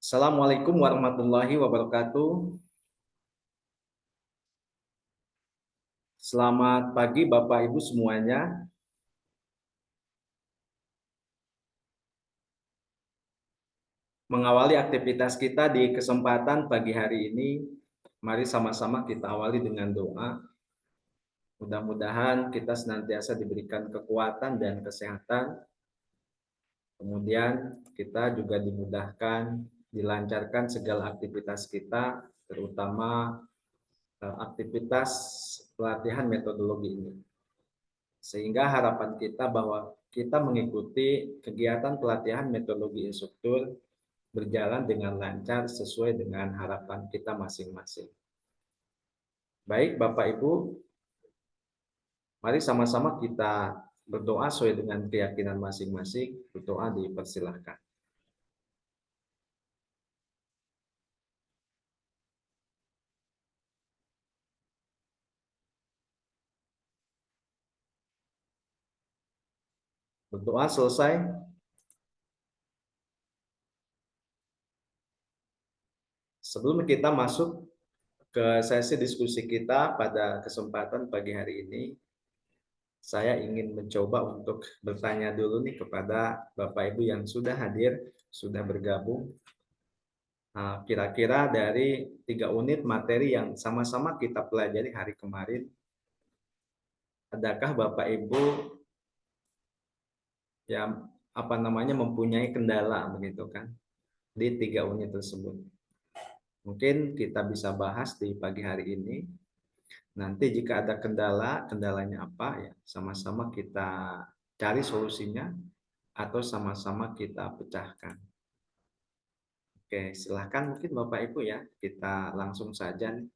Assalamualaikum warahmatullahi wabarakatuh. Selamat pagi Bapak Ibu semuanya. Mengawali aktivitas kita di kesempatan pagi hari ini, mari sama-sama kita awali dengan doa. Mudah-mudahan kita senantiasa diberikan kekuatan dan kesehatan. Kemudian kita juga dimudahkan, dilancarkan segala aktivitas kita, terutama aktivitas pelatihan metodologi ini. Sehingga harapan kita bahwa kita mengikuti kegiatan pelatihan metodologi instruktur berjalan dengan lancar sesuai dengan harapan kita masing-masing. Baik Bapak Ibu, mari sama-sama kita berdoa sesuai dengan keyakinan masing-masing. Berdoa dipersilahkan. Berdoa selesai. Sebelum kita masuk ke sesi diskusi kita pada kesempatan pagi hari ini, saya ingin mencoba untuk bertanya dulu nih kepada Bapak Ibu yang sudah hadir, sudah bergabung. Kira-kira dari 3 unit materi yang sama-sama kita pelajari hari kemarin, adakah Bapak Ibu yang mempunyai kendala begitu kan di 3 unit tersebut? Mungkin kita bisa bahas di pagi hari ini. Nanti jika ada kendalanya apa ya, sama-sama kita cari solusinya atau sama-sama kita pecahkan. Oke, silahkan mungkin Bapak Ibu ya, kita langsung saja nih.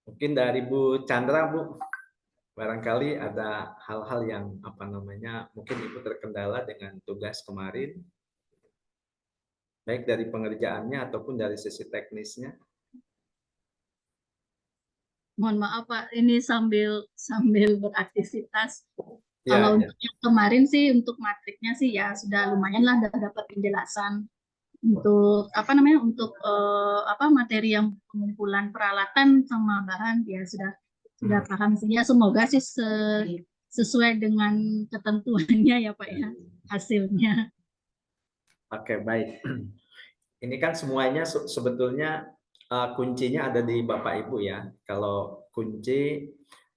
Mungkin dari Bu Chandra, Bu, barangkali ada hal-hal yang mungkin Ibu terkendala dengan tugas kemarin, baik dari pengerjaannya ataupun dari sisi teknisnya. Mohon maaf Pak, ini sambil beraktivitas. Ya, Kalau ya. untuk yang kemarin sih, untuk matriknya sih ya sudah lumayan lah, sudah dapat penjelasan untuk untuk materi yang pengumpulan peralatan sama bahan ya sudah paham sih ya. Semoga sih sesuai dengan ketentuannya ya Pak ya hasilnya. Oke, baik. Ini kan semuanya sebetulnya kuncinya ada di Bapak Ibu ya. Kalau kunci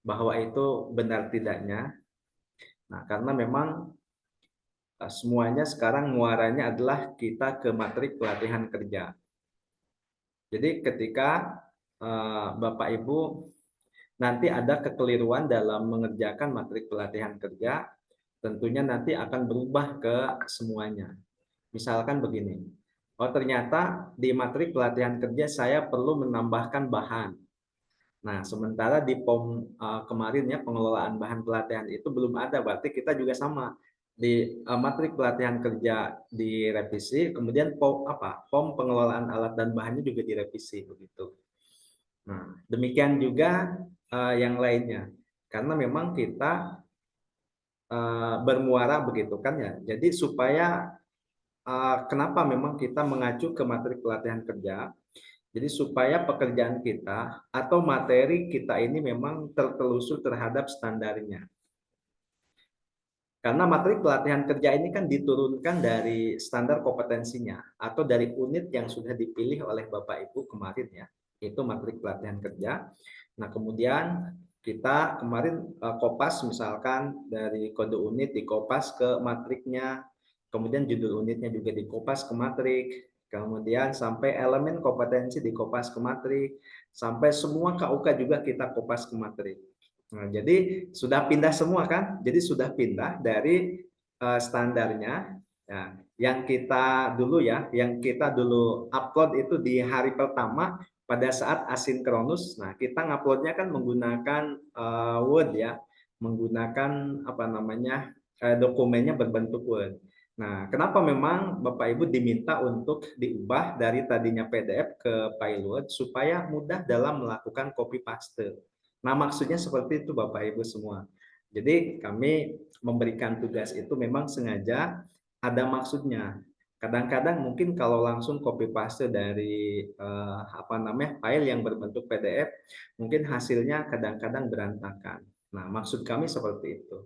bahwa itu benar tidaknya. Nah, karena memang semuanya sekarang muaranya adalah kita ke matrik pelatihan kerja. Jadi ketika Bapak Ibu nanti ada kekeliruan dalam mengerjakan matrik pelatihan kerja, tentunya nanti akan berubah ke semuanya. Misalkan begini, oh ternyata di matrik pelatihan kerja saya perlu menambahkan bahan. Nah, sementara di POM kemarin ya pengelolaan bahan pelatihan itu belum ada, berarti kita juga sama di matrik pelatihan kerja direvisi, kemudian POM pengelolaan alat dan bahannya juga direvisi begitu. Nah, demikian juga yang lainnya, karena memang kita bermuara begitu kan ya. Jadi supaya kenapa memang kita mengacu ke materi pelatihan kerja? Jadi supaya pekerjaan kita atau materi kita ini memang tertelusur terhadap standarnya. Karena materi pelatihan kerja ini kan diturunkan dari standar kompetensinya atau dari unit yang sudah dipilih oleh Bapak Ibu kemarin ya. Itu materi pelatihan kerja. Nah, kemudian kita kemarin kopas misalkan dari kode unit dikopas ke matriknya, kemudian judul unitnya juga dikopas ke matrik, kemudian sampai elemen kompetensi dikopas ke matrik, sampai semua KUK juga kita kopas ke matrik. Nah, jadi sudah pindah semua kan? Jadi sudah pindah dari standarnya ya, yang kita dulu upload itu di hari pertama pada saat asinkronus. Nah, kita nguploadnya kan menggunakan Word ya, menggunakan dokumennya berbentuk Word. Nah, kenapa memang Bapak Ibu diminta untuk diubah dari tadinya PDF ke file Word supaya mudah dalam melakukan copy paste. Nah, maksudnya seperti itu Bapak Ibu semua. Jadi kami memberikan tugas itu memang sengaja ada maksudnya. Kadang-kadang mungkin kalau langsung copy paste dari file yang berbentuk PDF, mungkin hasilnya kadang-kadang berantakan. Nah, maksud kami seperti itu.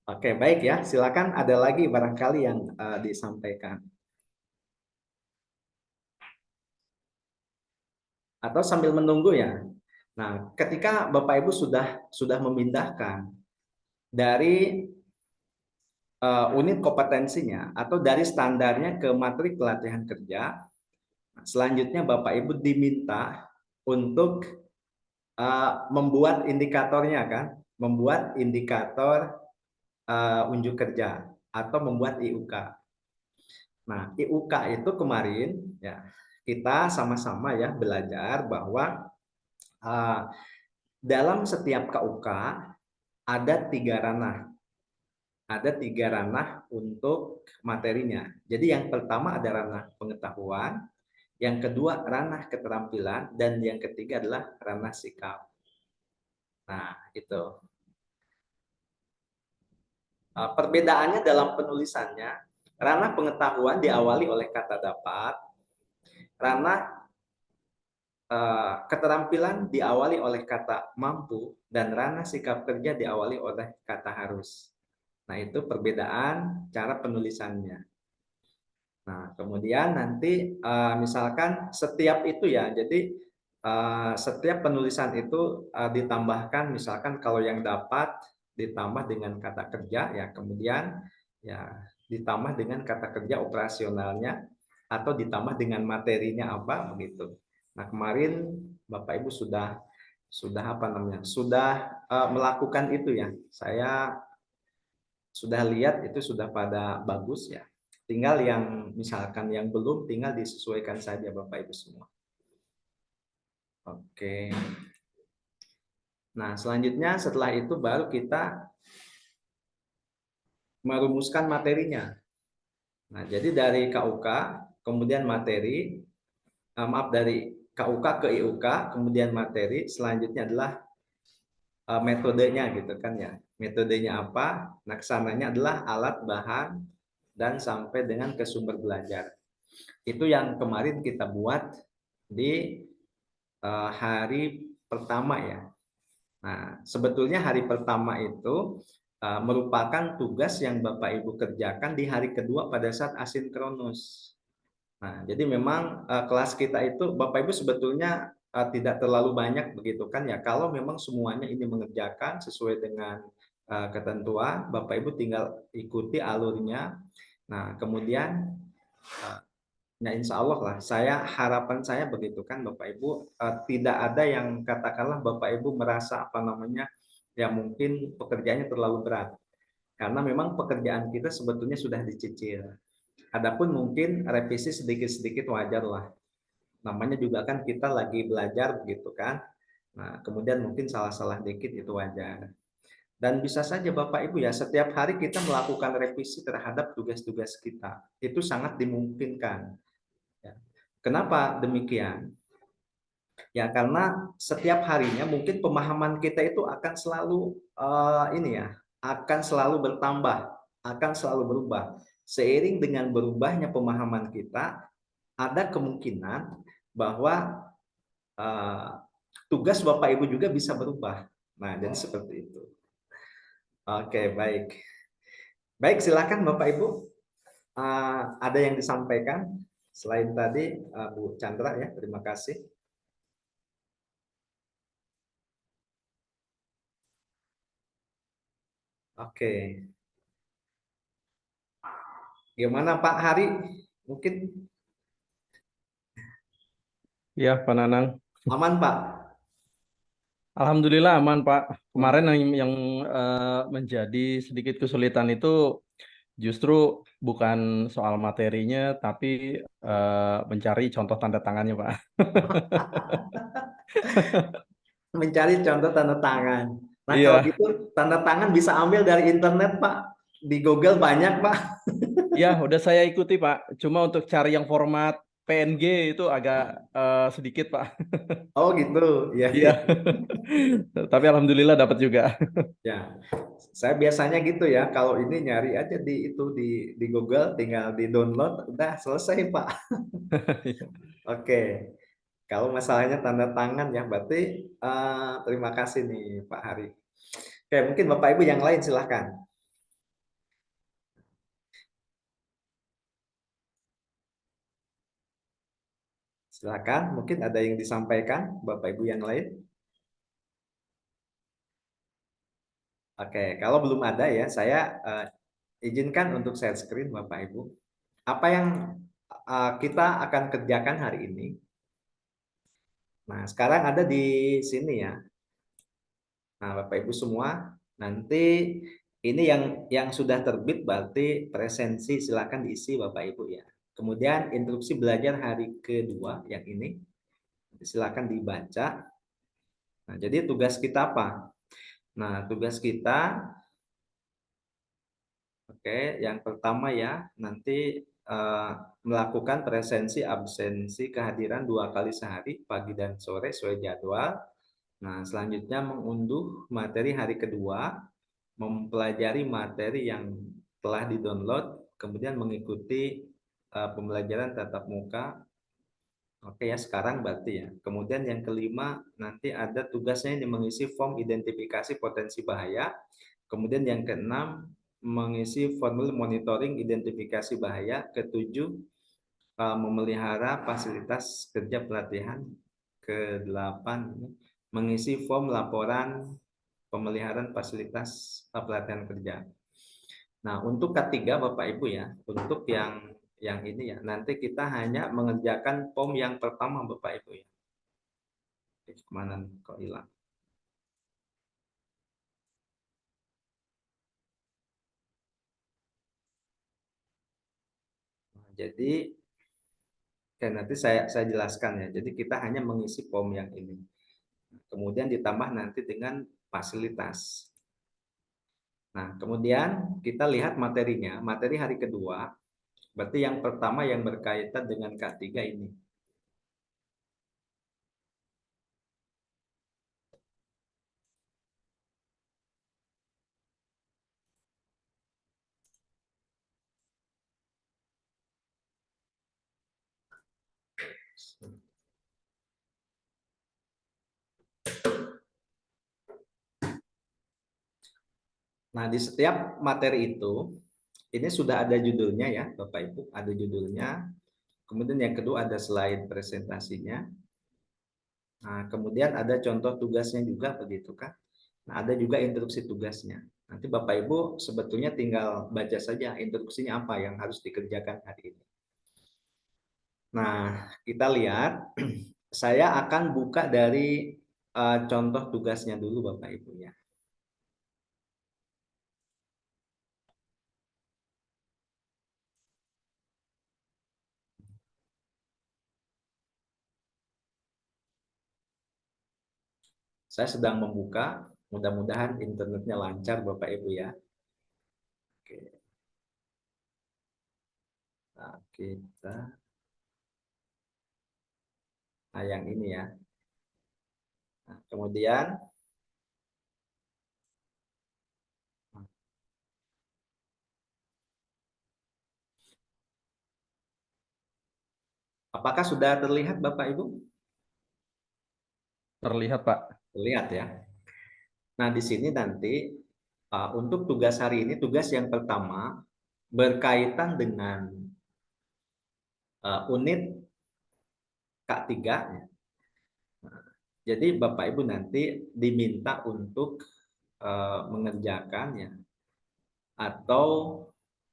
Oke, baik ya. Silakan ada lagi barangkali yang disampaikan. Atau sambil menunggu ya. Nah, ketika Bapak Ibu sudah memindahkan dari unit kompetensinya atau dari standarnya ke materi pelatihan kerja, selanjutnya Bapak Ibu diminta untuk membuat indikatornya kan, membuat indikator unjuk kerja atau membuat IUK. Nah, IUK itu kemarin ya kita sama-sama ya belajar bahwa dalam setiap KUK ada 3 ranah. Ada 3 ranah untuk materinya. Jadi yang pertama ada ranah pengetahuan, yang kedua ranah keterampilan, dan yang ketiga adalah ranah sikap. Nah, itu. Perbedaannya dalam penulisannya, ranah pengetahuan diawali oleh kata dapat, ranah keterampilan diawali oleh kata mampu, dan ranah sikap kerja diawali oleh kata harus. Nah, itu perbedaan cara penulisannya. Nah, kemudian nanti misalkan setiap itu ya, jadi setiap penulisan itu ditambahkan, misalkan kalau yang dapat ditambah dengan kata kerja ya, kemudian ya ditambah dengan kata kerja operasionalnya atau ditambah dengan materinya apa begitu. Nah, kemarin Bapak Ibu sudah apa namanya? Sudah melakukan itu ya. Saya sudah lihat itu sudah pada bagus ya. Tinggal yang misalkan yang belum tinggal disesuaikan saja Bapak Ibu semua. Oke. Nah, selanjutnya setelah itu baru kita merumuskan materinya. Nah, jadi dari KUK kemudian materi, maaf dari KUK ke IUK kemudian materi, selanjutnya adalah metodenya gitu kan ya. Metodenya apa? Nah, kesananya adalah alat, bahan, dan sampai dengan ke sumber belajar. Itu yang kemarin kita buat di hari pertama ya. Nah, sebetulnya hari pertama itu merupakan tugas yang Bapak Ibu kerjakan di hari kedua pada saat asinkronus. Nah, jadi memang kelas kita itu Bapak Ibu sebetulnya tidak terlalu banyak begitu kan ya. Kalau memang semuanya ini mengerjakan sesuai dengan ketentuan, Bapak Ibu tinggal ikuti alurnya. Nah, kemudian nah, insya Allah lah, harapan saya begitu kan Bapak Ibu, tidak ada yang katakanlah Bapak Ibu merasa apa namanya, ya mungkin pekerjaannya terlalu berat. Karena memang pekerjaan kita sebetulnya sudah dicicil. Adapun mungkin revisi sedikit-sedikit wajar lah. Namanya juga kan kita lagi belajar begitu kan. Nah, kemudian mungkin salah-salah dikit itu wajar. Dan bisa saja Bapak Ibu ya, setiap hari kita melakukan revisi terhadap tugas-tugas kita. Itu sangat dimungkinkan. Ya. Kenapa demikian? Ya karena setiap harinya mungkin pemahaman kita itu akan selalu akan selalu bertambah, akan selalu berubah. Seiring dengan berubahnya pemahaman kita, ada kemungkinan bahwa tugas Bapak Ibu juga bisa berubah. Nah, jadi seperti itu. Oke, baik. Baik, silakan Bapak Ibu. Ada yang disampaikan selain tadi Bu Chandra ya, terima kasih. Oke. Gimana Pak Hari? Mungkin Ya, Pak Nanang. aman Pak? Alhamdulillah aman, Pak. Kemarin yang menjadi sedikit kesulitan itu justru bukan soal materinya, tapi mencari contoh tanda tangannya, Pak. Mencari contoh tanda tangan. Nah, kalau Iya, gitu tanda tangan bisa ambil dari internet Pak. Di Google banyak Pak. ya udah saya ikuti, Pak. Cuma untuk cari yang format PNG itu agak sedikit Pak. Oh gitu, ya, Iya. ya. Tapi alhamdulillah dapat juga. Ya, saya biasanya gitu ya. Kalau ini nyari aja di itu di Google, tinggal di download, udah selesai Pak. Oke, kalau masalahnya tanda tangan ya, berarti terima kasih nih Pak Hari. Oke, mungkin Bapak Ibu yang lain silahkan. Silakan, mungkin ada yang disampaikan Bapak Ibu yang lain. Oke, kalau belum ada ya, saya izinkan untuk share screen Bapak Ibu. Apa yang kita akan kerjakan hari ini? Nah, sekarang ada di sini ya. Nah, Bapak Ibu semua, nanti ini yang sudah terbit berarti presensi silakan diisi Bapak Ibu ya. Kemudian instruksi belajar hari kedua yang ini silakan dibaca. Nah, jadi tugas kita apa? Nah, tugas kita oke, yang pertama ya, nanti melakukan presensi absensi kehadiran 2 kali sehari, pagi dan sore sesuai jadwal. Nah, selanjutnya mengunduh materi hari kedua, mempelajari materi yang telah di-download, kemudian mengikuti pembelajaran tatap muka. Oke ya, sekarang berarti ya. Kemudian yang kelima, nanti ada tugasnya ini mengisi form identifikasi potensi bahaya. Kemudian yang keenam, mengisi formulir monitoring identifikasi bahaya. Ketujuh, memelihara fasilitas kerja pelatihan. Kedelapan, mengisi form laporan pemeliharaan fasilitas pelatihan kerja. Nah, untuk ketiga Bapak Ibu ya, untuk yang ini ya, nanti kita hanya mengerjakan form yang pertama Bapak Ibu ya. Kemana kok hilang? Nah, jadi nanti saya jelaskan ya. Jadi kita hanya mengisi form yang ini. Kemudian ditambah nanti dengan fasilitas. Nah, kemudian kita lihat materinya. Materi hari kedua, berarti yang pertama yang berkaitan dengan K3 ini. Nah, di setiap materi itu, ini sudah ada judulnya ya, Bapak Ibu, ada judulnya. Kemudian yang kedua ada slide presentasinya. Nah, kemudian ada contoh tugasnya juga begitu kan. Nah, ada juga instruksi tugasnya. Nanti Bapak Ibu sebetulnya tinggal baca saja instruksinya apa yang harus dikerjakan hari ini. Nah, kita lihat. Saya akan buka dari contoh tugasnya dulu Bapak Ibu ya. Saya sedang membuka, mudah-mudahan internetnya lancar Bapak Ibu ya. Oke. Nah, yang ini ya. Nah, kemudian apakah sudah terlihat Bapak Ibu? Terlihat Pak. Terlihat ya. Nah, di sini nanti untuk tugas hari ini, tugas yang pertama berkaitan dengan unit K3. Jadi Bapak Ibu nanti diminta untuk mengerjakan ya atau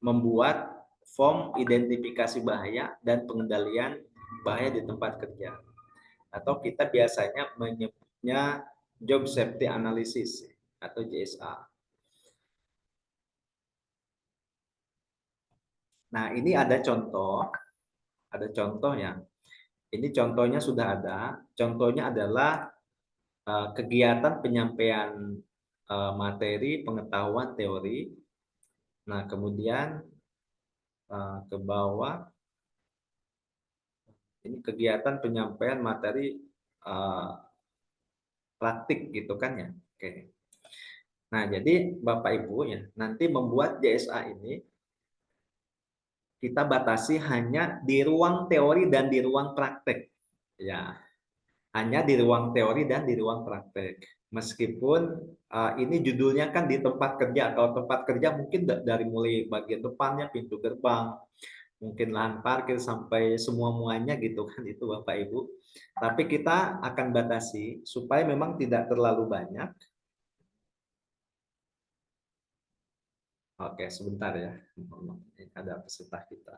membuat form identifikasi bahaya dan pengendalian bahaya di tempat kerja. Atau kita biasanya menyebutnya job safety analysis atau JSA. Nah, ini ada contoh ya. Ini contohnya sudah ada. Contohnya adalah kegiatan penyampaian materi pengetahuan teori. Nah, kemudian ke bawah Ini kegiatan penyampaian materi praktik gitu kan ya. Oke. Nah, jadi Bapak Ibu ya, nanti membuat JSA ini kita batasi hanya di ruang teori dan di ruang praktek. Ya, hanya di ruang teori dan di ruang praktek. Meskipun ini judulnya kan di tempat kerja. Kalau tempat kerja mungkin dari mulai bagian depannya, pintu gerbang, mungkin lahan parkir sampai semua muanya gitu kan itu Bapak Ibu. Tapi kita akan batasi supaya memang tidak terlalu banyak. Oke, sebentar ya. Ada peserta kita.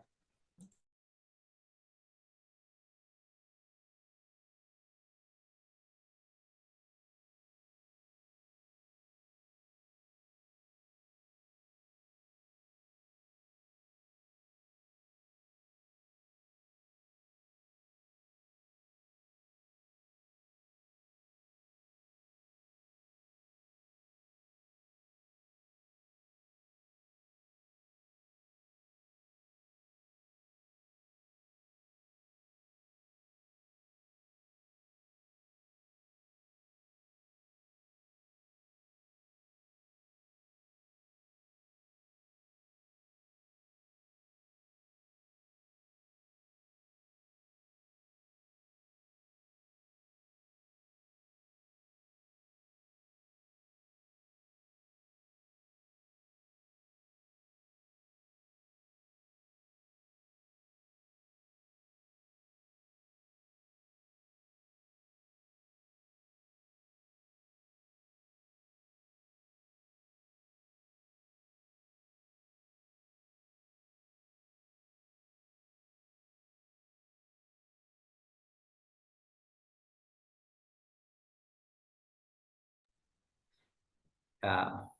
Ya,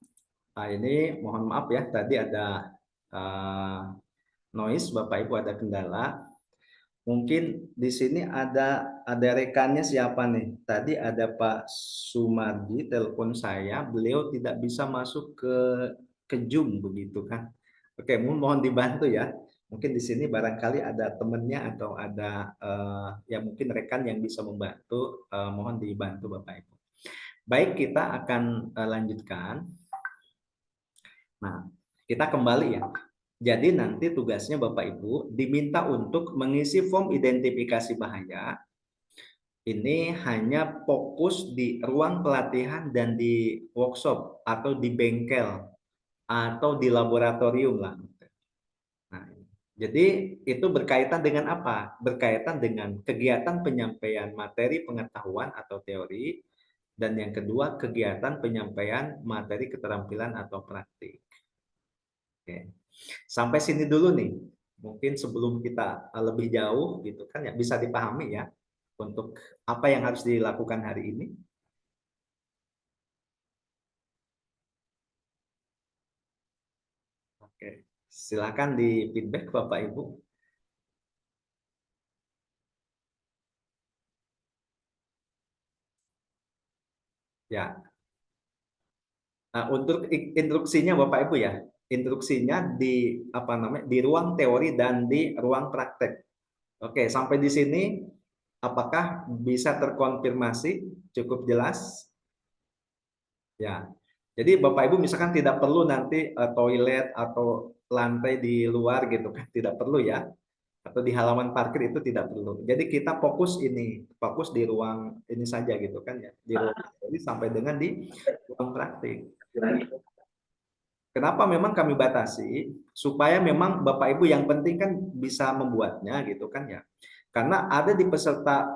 nah ini mohon maaf ya, tadi ada noise, Bapak Ibu ada kendala. Mungkin di sini ada rekannya siapa nih? Tadi ada Pak Sumardi telepon saya, beliau tidak bisa masuk ke Zoom begitu kan. Oke, mohon dibantu ya. Mungkin di sini barangkali ada temennya atau ada ya mungkin rekan yang bisa membantu, mohon dibantu Bapak Ibu. Baik, kita akan lanjutkan. Nah, kita kembali ya. Jadi nanti tugasnya Bapak Ibu diminta untuk mengisi form identifikasi bahaya. Ini hanya fokus di ruang pelatihan dan di workshop atau di bengkel atau di laboratorium lah. Nah, jadi itu berkaitan dengan apa? Berkaitan dengan kegiatan penyampaian materi pengetahuan atau teori, dan yang kedua kegiatan penyampaian materi keterampilan atau praktik. Oke. Sampai sini dulu nih. Mungkin sebelum kita lebih jauh gitu kan ya bisa dipahami ya untuk apa yang harus dilakukan hari ini. Oke. Silakan di feedback Bapak Ibu. Ya. Nah, untuk instruksinya Bapak Ibu ya. Instruksinya di apa namanya? Di ruang teori dan di ruang praktek. Oke, sampai di sini apakah bisa terkonfirmasi cukup jelas? Ya. Jadi Bapak Ibu misalkan tidak perlu nanti toilet atau lantai di luar gitu kan, tidak perlu ya. Atau di halaman parkir itu tidak perlu. Jadi kita fokus ini, fokus di ruang ini saja gitu kan ya. Di ruang ini sampai dengan di ruang praktik. Kenapa memang kami batasi? Supaya memang Bapak Ibu yang penting kan bisa membuatnya gitu kan ya. Karena ada di peserta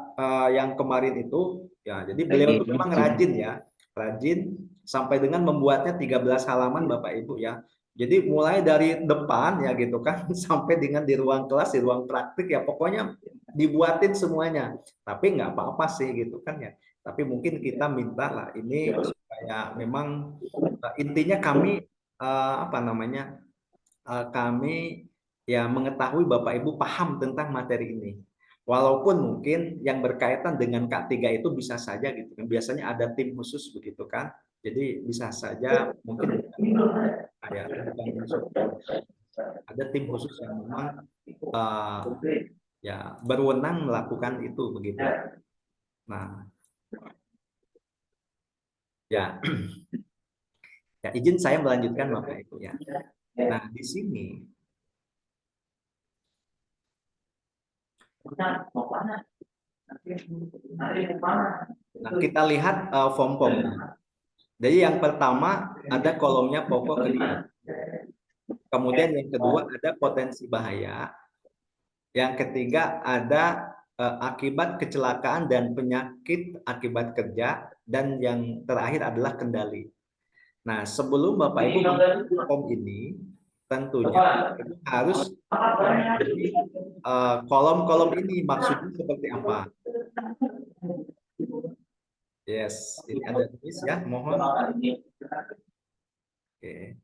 yang kemarin itu ya, jadi beliau itu memang rajin ya, rajin sampai dengan membuatnya 13 halaman Bapak Ibu ya. Jadi mulai dari depan ya gitu kan sampai dengan di ruang kelas, di ruang praktik ya pokoknya dibuatin semuanya. Tapi nggak apa-apa sih gitu kan ya. Tapi mungkin kita minta lah ini supaya memang intinya kami apa namanya kami ya mengetahui Bapak Ibu paham tentang materi ini. Walaupun mungkin yang berkaitan dengan K3 itu bisa saja gitu kan. Biasanya ada tim khusus begitu kan. Jadi bisa saja mungkin ada tim khusus yang memang uh, ya berwenang melakukan itu begitu. Nah, ya, ya izin saya melanjutkan Bapak Ibu ya. Nah, di sini nah, kita lihat form-formnya. Jadi yang pertama ada kolomnya pokok kegiatan. Kemudian yang kedua ada potensi bahaya. Yang ketiga ada akibat kecelakaan dan penyakit akibat kerja, dan yang terakhir adalah kendali. Nah, sebelum Bapak Ibu membuat form ini, tentunya Ibu harus kolom-kolom ini maksudnya seperti apa. Yes, ini ada tulis ya, mohon. Oke.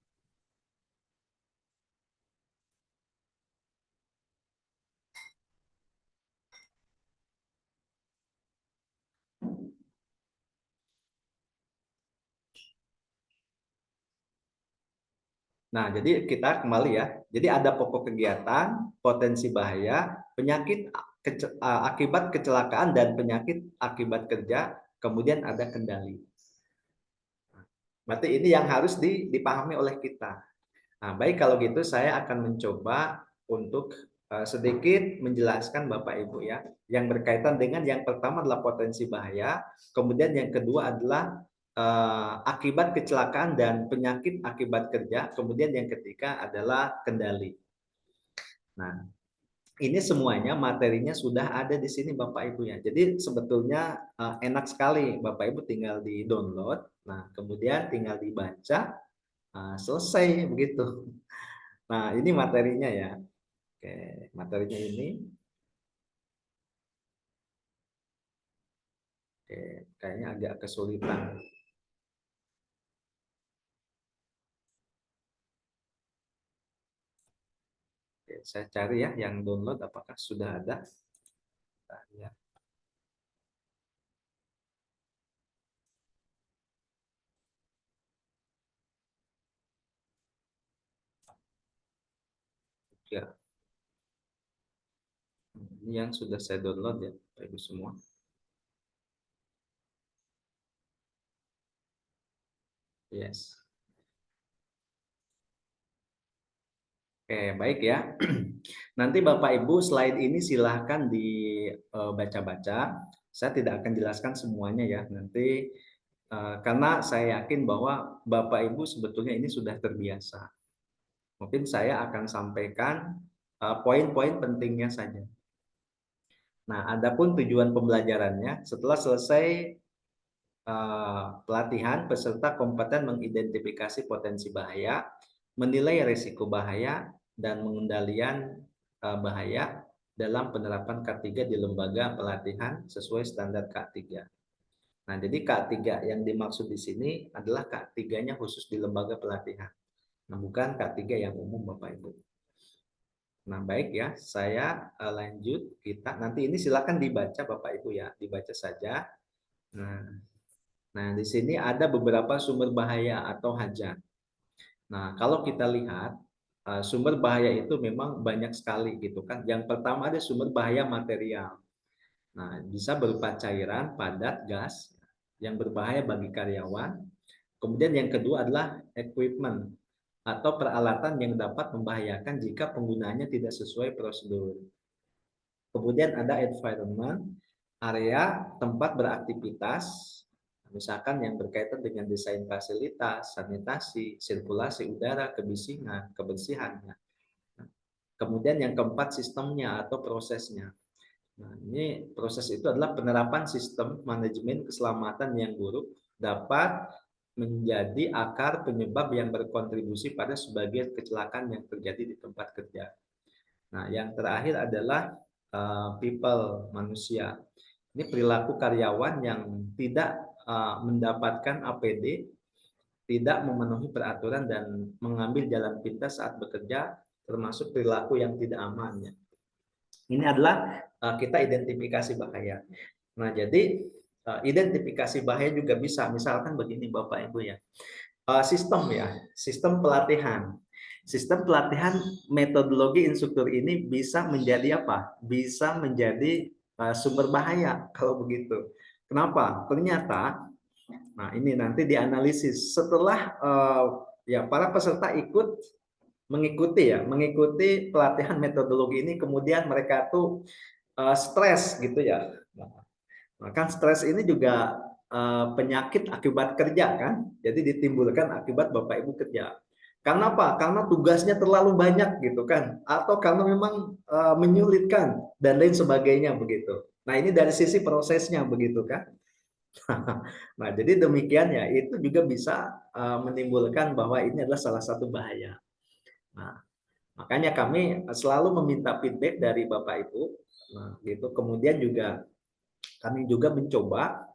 Nah, jadi kita kembali ya. Jadi ada pokok kegiatan, potensi bahaya, penyakit akibat kecelakaan dan penyakit akibat kerja, kemudian ada kendali. Berarti ini yang harus dipahami oleh kita. Nah, baik kalau gitu saya akan mencoba untuk sedikit menjelaskan Bapak Ibu ya, yang berkaitan dengan yang pertama adalah potensi bahaya, kemudian yang kedua adalah akibat kecelakaan dan penyakit akibat kerja, kemudian yang ketiga adalah kendali. Nah, ini semuanya materinya sudah ada di sini Bapak Ibu ya. Jadi sebetulnya enak sekali Bapak Ibu tinggal di download, nah kemudian tinggal dibaca, selesai begitu. Nah, ini materinya ya. Oke, materinya ini. Oke, kayaknya agak kesulitan. Oke, saya cari ya yang download apakah sudah ada. Nah, ya. Ya. Ini yang sudah saya download ya, Bapak Ibu semua. Yes. Oke, baik ya. Nanti Bapak Ibu slide ini silahkan dibaca-baca. Saya tidak akan jelaskan semuanya ya. Nanti karena saya yakin bahwa Bapak Ibu sebetulnya ini sudah terbiasa. Mungkin saya akan sampaikan poin-poin pentingnya saja. Nah, adapun tujuan pembelajarannya setelah selesai pelatihan, peserta kompeten mengidentifikasi potensi bahaya, menilai risiko bahaya, dan pengendalian bahaya dalam penerapan K3 di lembaga pelatihan sesuai standar K3. Nah, jadi K3 yang dimaksud di sini adalah K3-nya khusus di lembaga pelatihan. Nah, bukan K3 yang umum Bapak Ibu. Nah, baik ya, saya lanjut. Nanti ini silakan dibaca Bapak Ibu ya, dibaca saja. Nah, di sini ada beberapa sumber bahaya atau hajat. Nah, kalau kita lihat sumber bahaya itu memang banyak sekali gitu kan. Yang pertama ada sumber bahaya material. Nah, bisa berupa cairan, padat, gas yang berbahaya bagi karyawan. Kemudian yang kedua adalah equipment atau peralatan yang dapat membahayakan jika penggunaannya tidak sesuai prosedur. Kemudian ada environment, area tempat beraktivitas, misalkan yang berkaitan dengan desain fasilitas, sanitasi, sirkulasi udara, kebersihannya. Kemudian yang keempat sistemnya atau prosesnya. Nah, ini proses itu adalah penerapan sistem manajemen keselamatan yang buruk dapat menjadi akar penyebab yang berkontribusi pada sebagian kecelakaan yang terjadi di tempat kerja. Nah, yang terakhir adalah people, manusia. Ini perilaku karyawan yang tidak mendapatkan APD, tidak memenuhi peraturan dan mengambil jalan pintas saat bekerja, termasuk perilaku yang tidak aman. Ini adalah kita identifikasi bahaya. Nah, jadi identifikasi bahaya juga bisa, misalkan begini Bapak Ibu ya, sistem pelatihan. Sistem pelatihan metodologi instruktur ini bisa menjadi apa? Bisa menjadi sumber bahaya kalau begitu. Kenapa? Ternyata, nah ini nanti dianalisis setelah ya para peserta mengikuti pelatihan metodologi ini, kemudian mereka tuh stres gitu ya. Nah, kan stres ini juga penyakit akibat kerja kan, jadi ditimbulkan akibat Bapak Ibu kerja. Karena apa? Karena tugasnya terlalu banyak gitu kan, atau karena memang menyulitkan dan lain sebagainya begitu. Nah ini dari sisi prosesnya begitu kan. Nah jadi demikian ya, itu juga bisa menimbulkan bahwa ini adalah salah satu bahaya. Nah makanya kami selalu meminta feedback dari Bapak Ibu. Nah gitu. Kemudian juga kami juga mencoba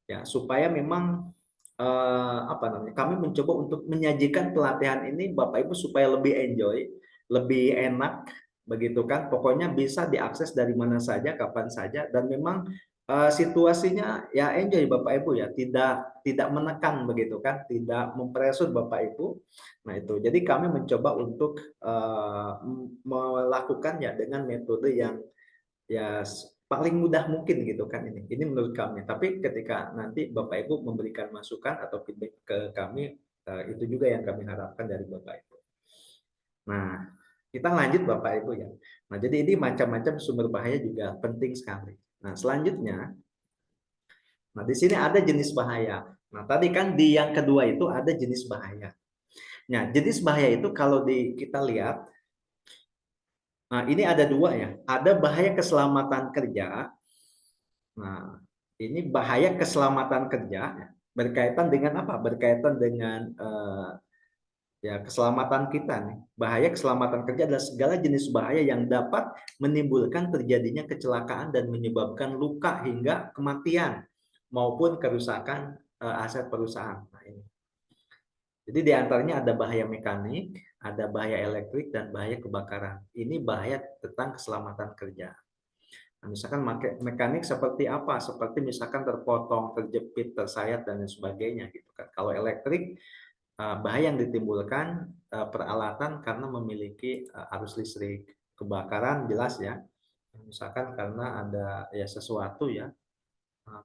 ya supaya memang apa namanya, kami mencoba untuk menyajikan pelatihan ini Bapak Ibu supaya lebih enjoy, lebih enak begitu kan, pokoknya bisa diakses dari mana saja, kapan saja, dan memang situasinya ya enjoy Bapak Ibu ya, tidak tidak menekan begitu kan, tidak mempresur Bapak Ibu. Nah itu jadi kami mencoba untuk melakukan ya dengan metode yang ya paling mudah mungkin gitu kan ini. Ini menurut kami. Tapi ketika nanti Bapak Ibu memberikan masukan atau feedback ke kami, itu juga yang kami harapkan dari Bapak Ibu. Nah, kita lanjut Bapak Ibu ya. Nah, jadi ini macam-macam sumber bahaya juga penting sekali. Nah, selanjutnya, nah di sini ada jenis bahaya. Nah, tadi kan di yang kedua itu ada jenis bahaya. Nah, jenis bahaya itu kalau kita lihat, nah ini ada dua ya. Ada bahaya keselamatan kerja. Nah, ini bahaya keselamatan kerja ya, berkaitan dengan apa? Berkaitan dengan ya keselamatan kita nih. Bahaya keselamatan kerja adalah segala jenis bahaya yang dapat menimbulkan terjadinya kecelakaan dan menyebabkan luka hingga kematian maupun kerusakan aset perusahaan. Nah, ini. Jadi di antaranya ada bahaya mekanik, ada bahaya elektrik, dan bahaya kebakaran. Ini bahaya tentang keselamatan kerja. Nah, misalkan mekanik seperti apa? Seperti misalkan terpotong, terjepit, tersayat dan lain sebagainya gitu kan. Kalau elektrik bahaya yang ditimbulkan peralatan karena memiliki arus listrik. Kebakaran jelas ya. Misalkan karena ada ya sesuatu ya,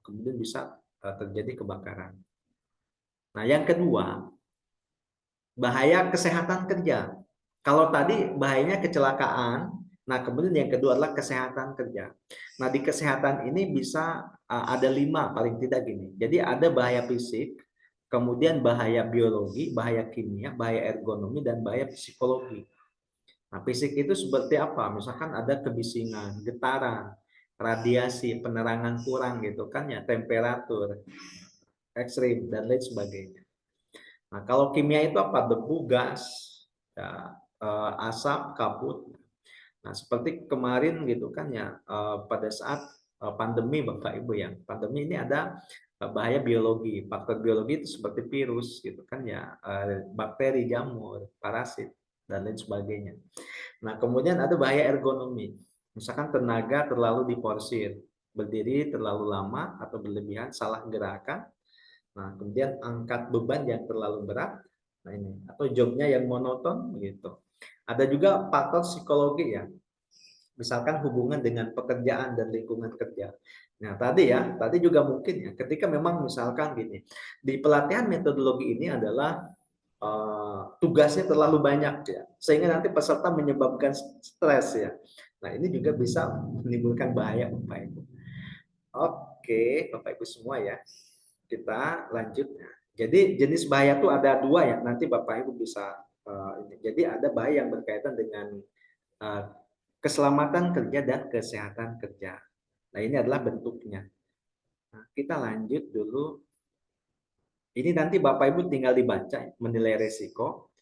kemudian bisa terjadi kebakaran. Nah, yang kedua, bahaya kesehatan kerja. Kalau tadi bahayanya kecelakaan, nah kemudian yang kedua adalah kesehatan kerja. Nah di kesehatan ini bisa ada 5 paling tidak gini. Jadi ada bahaya fisik, kemudian bahaya biologi, bahaya kimia, bahaya ergonomi, dan bahaya psikologi. Nah fisik itu seperti apa? Misalkan ada kebisingan, getaran, radiasi, penerangan kurang gitu kan ya, temperatur ekstrim dan lain sebagainya. Nah, kalau kimia itu apa? Debu, gas, ya, asap, kabut. Nah, seperti kemarin gitu kan ya, pada saat pandemi Bapak Ibu ya. Pandemi ini ada bahaya biologi. Faktor biologi itu seperti virus gitu kan ya, bakteri, jamur, parasit dan lain sebagainya. Nah, kemudian ada bahaya ergonomi. Misalkan tenaga terlalu diporsir, berdiri terlalu lama atau berlebihan, salah gerakan. Nah, kemudian angkat beban yang terlalu berat. Nah, ini atau jobnya yang monoton begitu. Ada juga faktor psikologi ya. Misalkan hubungan dengan pekerjaan dan lingkungan kerja. Nah, tadi juga mungkin ya ketika memang misalkan gini, di pelatihan metodologi ini adalah tugasnya terlalu banyak ya. Sehingga nanti peserta menyebabkan stres ya. Nah, ini juga bisa menimbulkan bahaya Bapak Ibu. Oke, Bapak Ibu semua ya. Kita lanjut. Jadi jenis bahaya itu ada 2 ya. Nanti Bapak Ibu bisa ini. Jadi ada bahaya yang berkaitan dengan uh, keselamatan kerja dan kesehatan kerja. Nah, ini adalah bentuknya. Nah, kita lanjut dulu. Ini nanti Bapak Ibu tinggal dibaca menilai resiko.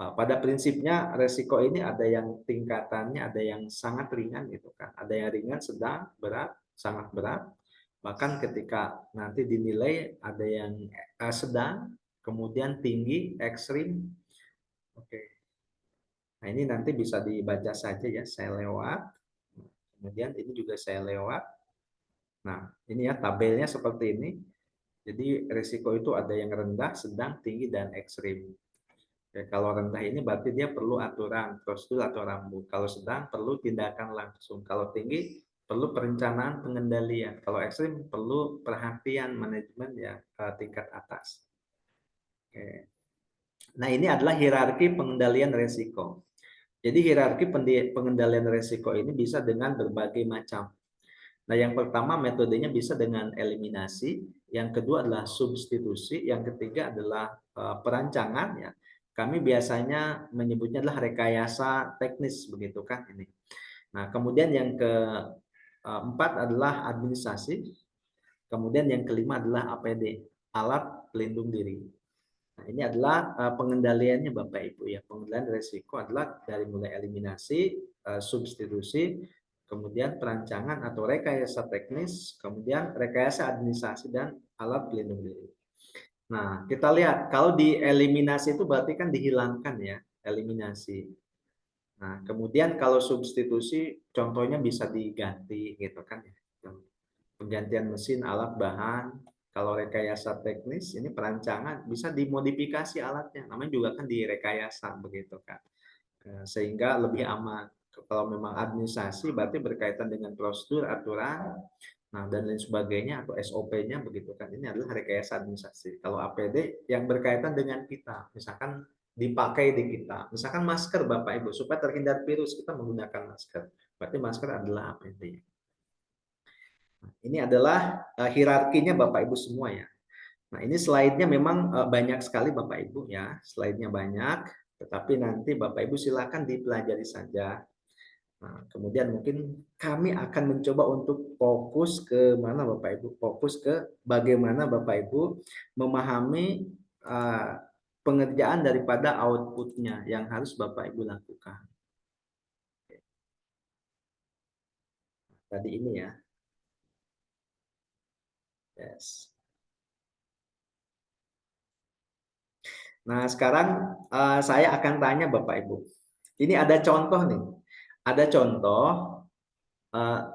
Pada prinsipnya resiko ini ada yang tingkatannya, ada yang sangat ringan gitu kan. Ada yang ringan, sedang, berat, sangat berat. Bahkan ketika nanti dinilai ada yang sedang, kemudian tinggi, ekstrim. Oke. Nah, ini nanti bisa dibaca saja ya, saya lewat. Kemudian ini juga saya lewat. Nah, ini ya tabelnya seperti ini. Jadi risiko itu ada yang rendah, sedang, tinggi, dan ekstrim. Ya, kalau rendah ini berarti dia perlu aturan, prosedur atau rambu. Kalau sedang perlu tindakan langsung. Kalau tinggi perlu perencanaan pengendalian. Kalau ekstrim perlu perhatian manajemen ya tingkat atas. Oke. Nah, ini adalah hierarki pengendalian resiko. Jadi hierarki pengendalian resiko ini bisa dengan berbagai macam. Nah, yang pertama metodenya bisa dengan eliminasi, yang kedua adalah substitusi, yang ketiga adalah perancangan ya. Kami biasanya menyebutnya adalah rekayasa teknis begitu kan ini. Nah, kemudian yang keempat adalah administrasi, kemudian yang kelima adalah APD, alat pelindung diri. Nah, ini adalah pengendaliannya Bapak Ibu ya. Pengendalian risiko adalah dari mulai eliminasi, substitusi, kemudian perancangan atau rekayasa teknis, kemudian rekayasa administrasi dan alat pelindung diri. Nah, kita lihat kalau di eliminasi itu berarti kan dihilangkan ya, eliminasi. Nah, kemudian kalau substitusi contohnya bisa diganti gitu kan ya. Penggantian mesin, alat, bahan. Kalau rekayasa teknis ini perancangan bisa dimodifikasi alatnya. Namanya juga kan direkayasa begitu kan. Sehingga lebih aman. Kalau memang administrasi berarti berkaitan dengan prosedur, aturan, nah dan lain sebagainya atau SOP-nya begitu kan. Ini adalah rekayasa administrasi. Kalau APD yang berkaitan dengan kita, misalkan dipakai di kita. Misalkan masker Bapak Ibu supaya terhindar virus kita menggunakan masker. Berarti masker adalah APD. Ini adalah hierarkinya Bapak Ibu semua ya. Nah, ini slide-nya memang banyak sekali Bapak Ibu ya. Slide-nya banyak, tetapi nanti Bapak Ibu silakan dipelajari saja. Nah, kemudian mungkin kami akan mencoba untuk fokus ke mana Bapak Ibu? Fokus ke bagaimana Bapak Ibu memahami pengerjaan daripada output-nya yang harus Bapak Ibu lakukan. Tadi ini ya. Yes. Nah, sekarang saya akan tanya Bapak Ibu. Ini ada contoh nih. Ada contoh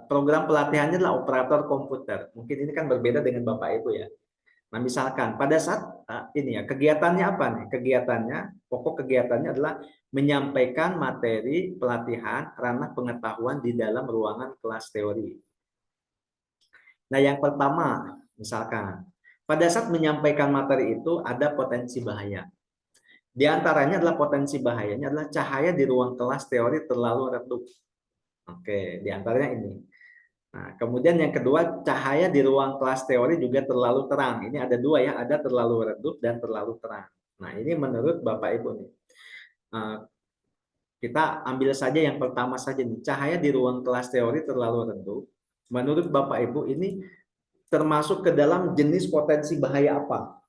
program pelatihannya adalah operator komputer. Mungkin ini kan berbeda dengan Bapak Ibu ya. Nah, misalkan pada saat ini ya, kegiatannya apa nih? Kegiatannya, pokok kegiatannya adalah menyampaikan materi pelatihan ranah pengetahuan di dalam ruangan kelas teori. Nah, yang pertama, misalkan pada saat menyampaikan materi itu ada potensi bahaya. Di antaranya adalah potensi bahayanya adalah cahaya di ruang kelas teori terlalu redup. Oke, di antaranya ini. Nah, kemudian yang kedua, cahaya di ruang kelas teori juga terlalu terang. Ini ada dua ya, ada terlalu redup dan terlalu terang. Nah, ini menurut Bapak Ibu nih. Kita ambil saja yang pertama saja nih, cahaya di ruang kelas teori terlalu redup. Menurut Bapak Ibu ini termasuk ke dalam jenis potensi bahaya apa?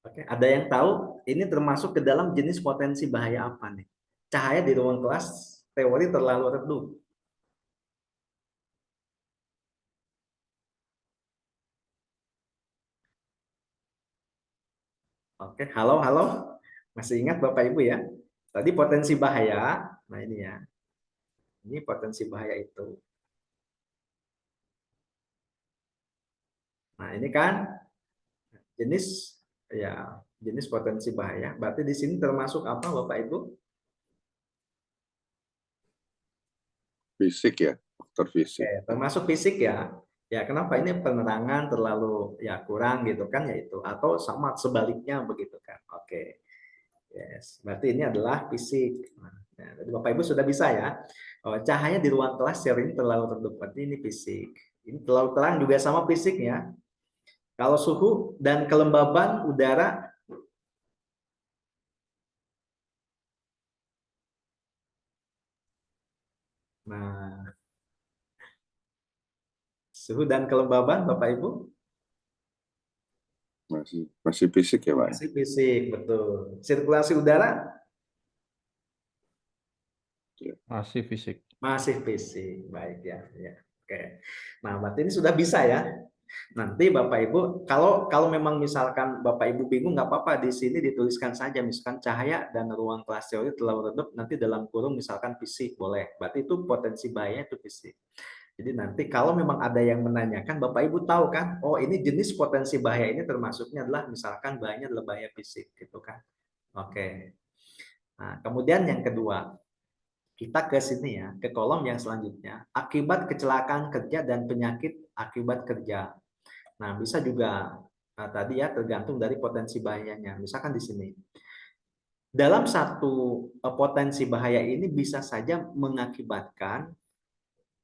Oke, ada yang tahu ini termasuk ke dalam jenis potensi bahaya apa nih? Cahaya di ruang kelas teori terlalu redup. Oke, halo, halo. Masih ingat Bapak Ibu ya? Tadi potensi bahaya. Nah, ini ya. Ini potensi bahaya itu. Nah, ini kan jenis ya, jenis potensi bahaya. Berarti di sini termasuk apa Bapak Ibu? Fisik ya, faktor fisik. Oke, termasuk fisik ya. Ya, kenapa ini penerangan terlalu ya kurang gitu kan ya itu atau sama sebaliknya begitu kan. Oke. Yes, berarti ini adalah fisik. Nah, jadi Bapak Ibu sudah bisa ya. Oh, cahaya di ruang kelas teori ini terlalu redup, berarti ini fisik. Ini terlalu terang juga sama fisiknya. Kalau suhu dan kelembaban udara, nah suhu dan kelembaban Bapak Ibu Masih fisik ya, Pak? masih fisik, betul. Sirkulasi udara Masih fisik. masih fisik, baik ya. Ya. Oke. Nah, berarti ini sudah bisa ya. Nanti Bapak Ibu, kalau memang misalkan Bapak Ibu bingung, nggak apa-apa, di sini dituliskan saja misalkan cahaya dan ruang kelas teori terlalu redup, nanti dalam kurung misalkan fisik boleh. Berarti itu potensi bahaya itu fisik. Jadi nanti kalau memang ada yang menanyakan, Bapak Ibu tahu kan, oh ini jenis potensi bahaya ini termasuknya adalah misalkan bahayanya adalah bahaya fisik gitu kan. Oke. Nah, kemudian yang kedua, kita ke sini ya, ke kolom yang selanjutnya, akibat kecelakaan kerja dan penyakit akibat kerja. Nah, bisa juga tadi ya tergantung dari potensi bahayanya. Misalkan di sini. Dalam satu potensi bahaya ini bisa saja mengakibatkan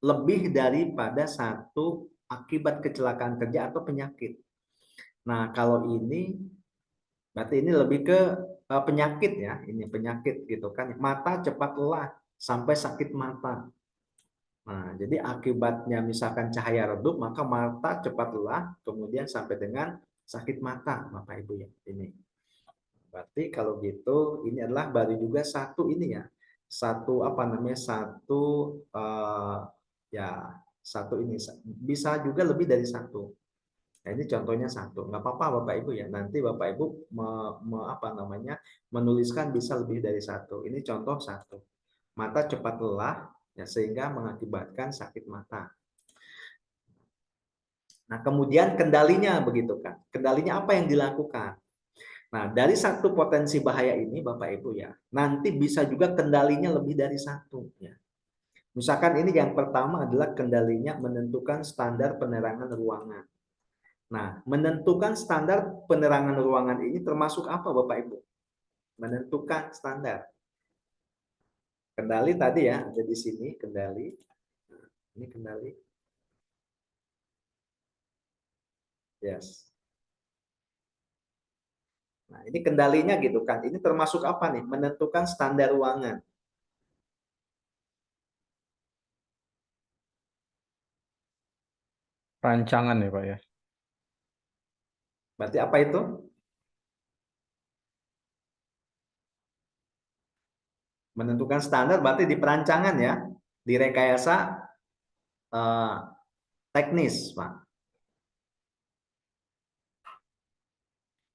lebih daripada satu akibat kecelakaan kerja atau penyakit. Nah, kalau ini berarti ini lebih ke penyakit ya, ini penyakit gitu kan. Mata cepat lelah sampai sakit mata. Nah, jadi akibatnya misalkan cahaya redup, maka mata cepat lelah, kemudian sampai dengan sakit mata, Bapak Ibu ya. Ini. Berarti kalau gitu, ini adalah baru juga satu ini ya, satu apa namanya, satu ya satu ini bisa juga lebih dari satu. Nah, ini contohnya satu, nggak apa-apa Bapak Ibu ya. Nanti Bapak Ibu apa namanya menuliskan bisa lebih dari satu. Ini contoh satu. Mata cepat lelah ya sehingga mengakibatkan sakit mata. Nah, kemudian kendalinya begitu kan. Kendalinya apa yang dilakukan? Nah, dari satu potensi bahaya ini Bapak Ibu ya, nanti bisa juga kendalinya lebih dari satu ya. Misalkan ini yang pertama adalah kendalinya menentukan standar penerangan ruangan. Nah, menentukan standar penerangan ruangan ini termasuk apa Bapak Ibu? Menentukan standar. Kendali tadi ya, ada di sini kendali. Nah, ini kendali. Yes. Nah, ini kendalinya gitu kan. Ini termasuk apa nih? Menentukan standar ruangan. Rancangan ya Pak ya. Berarti apa itu? Menentukan standar berarti di perancangan ya, di rekayasa teknis, Pak.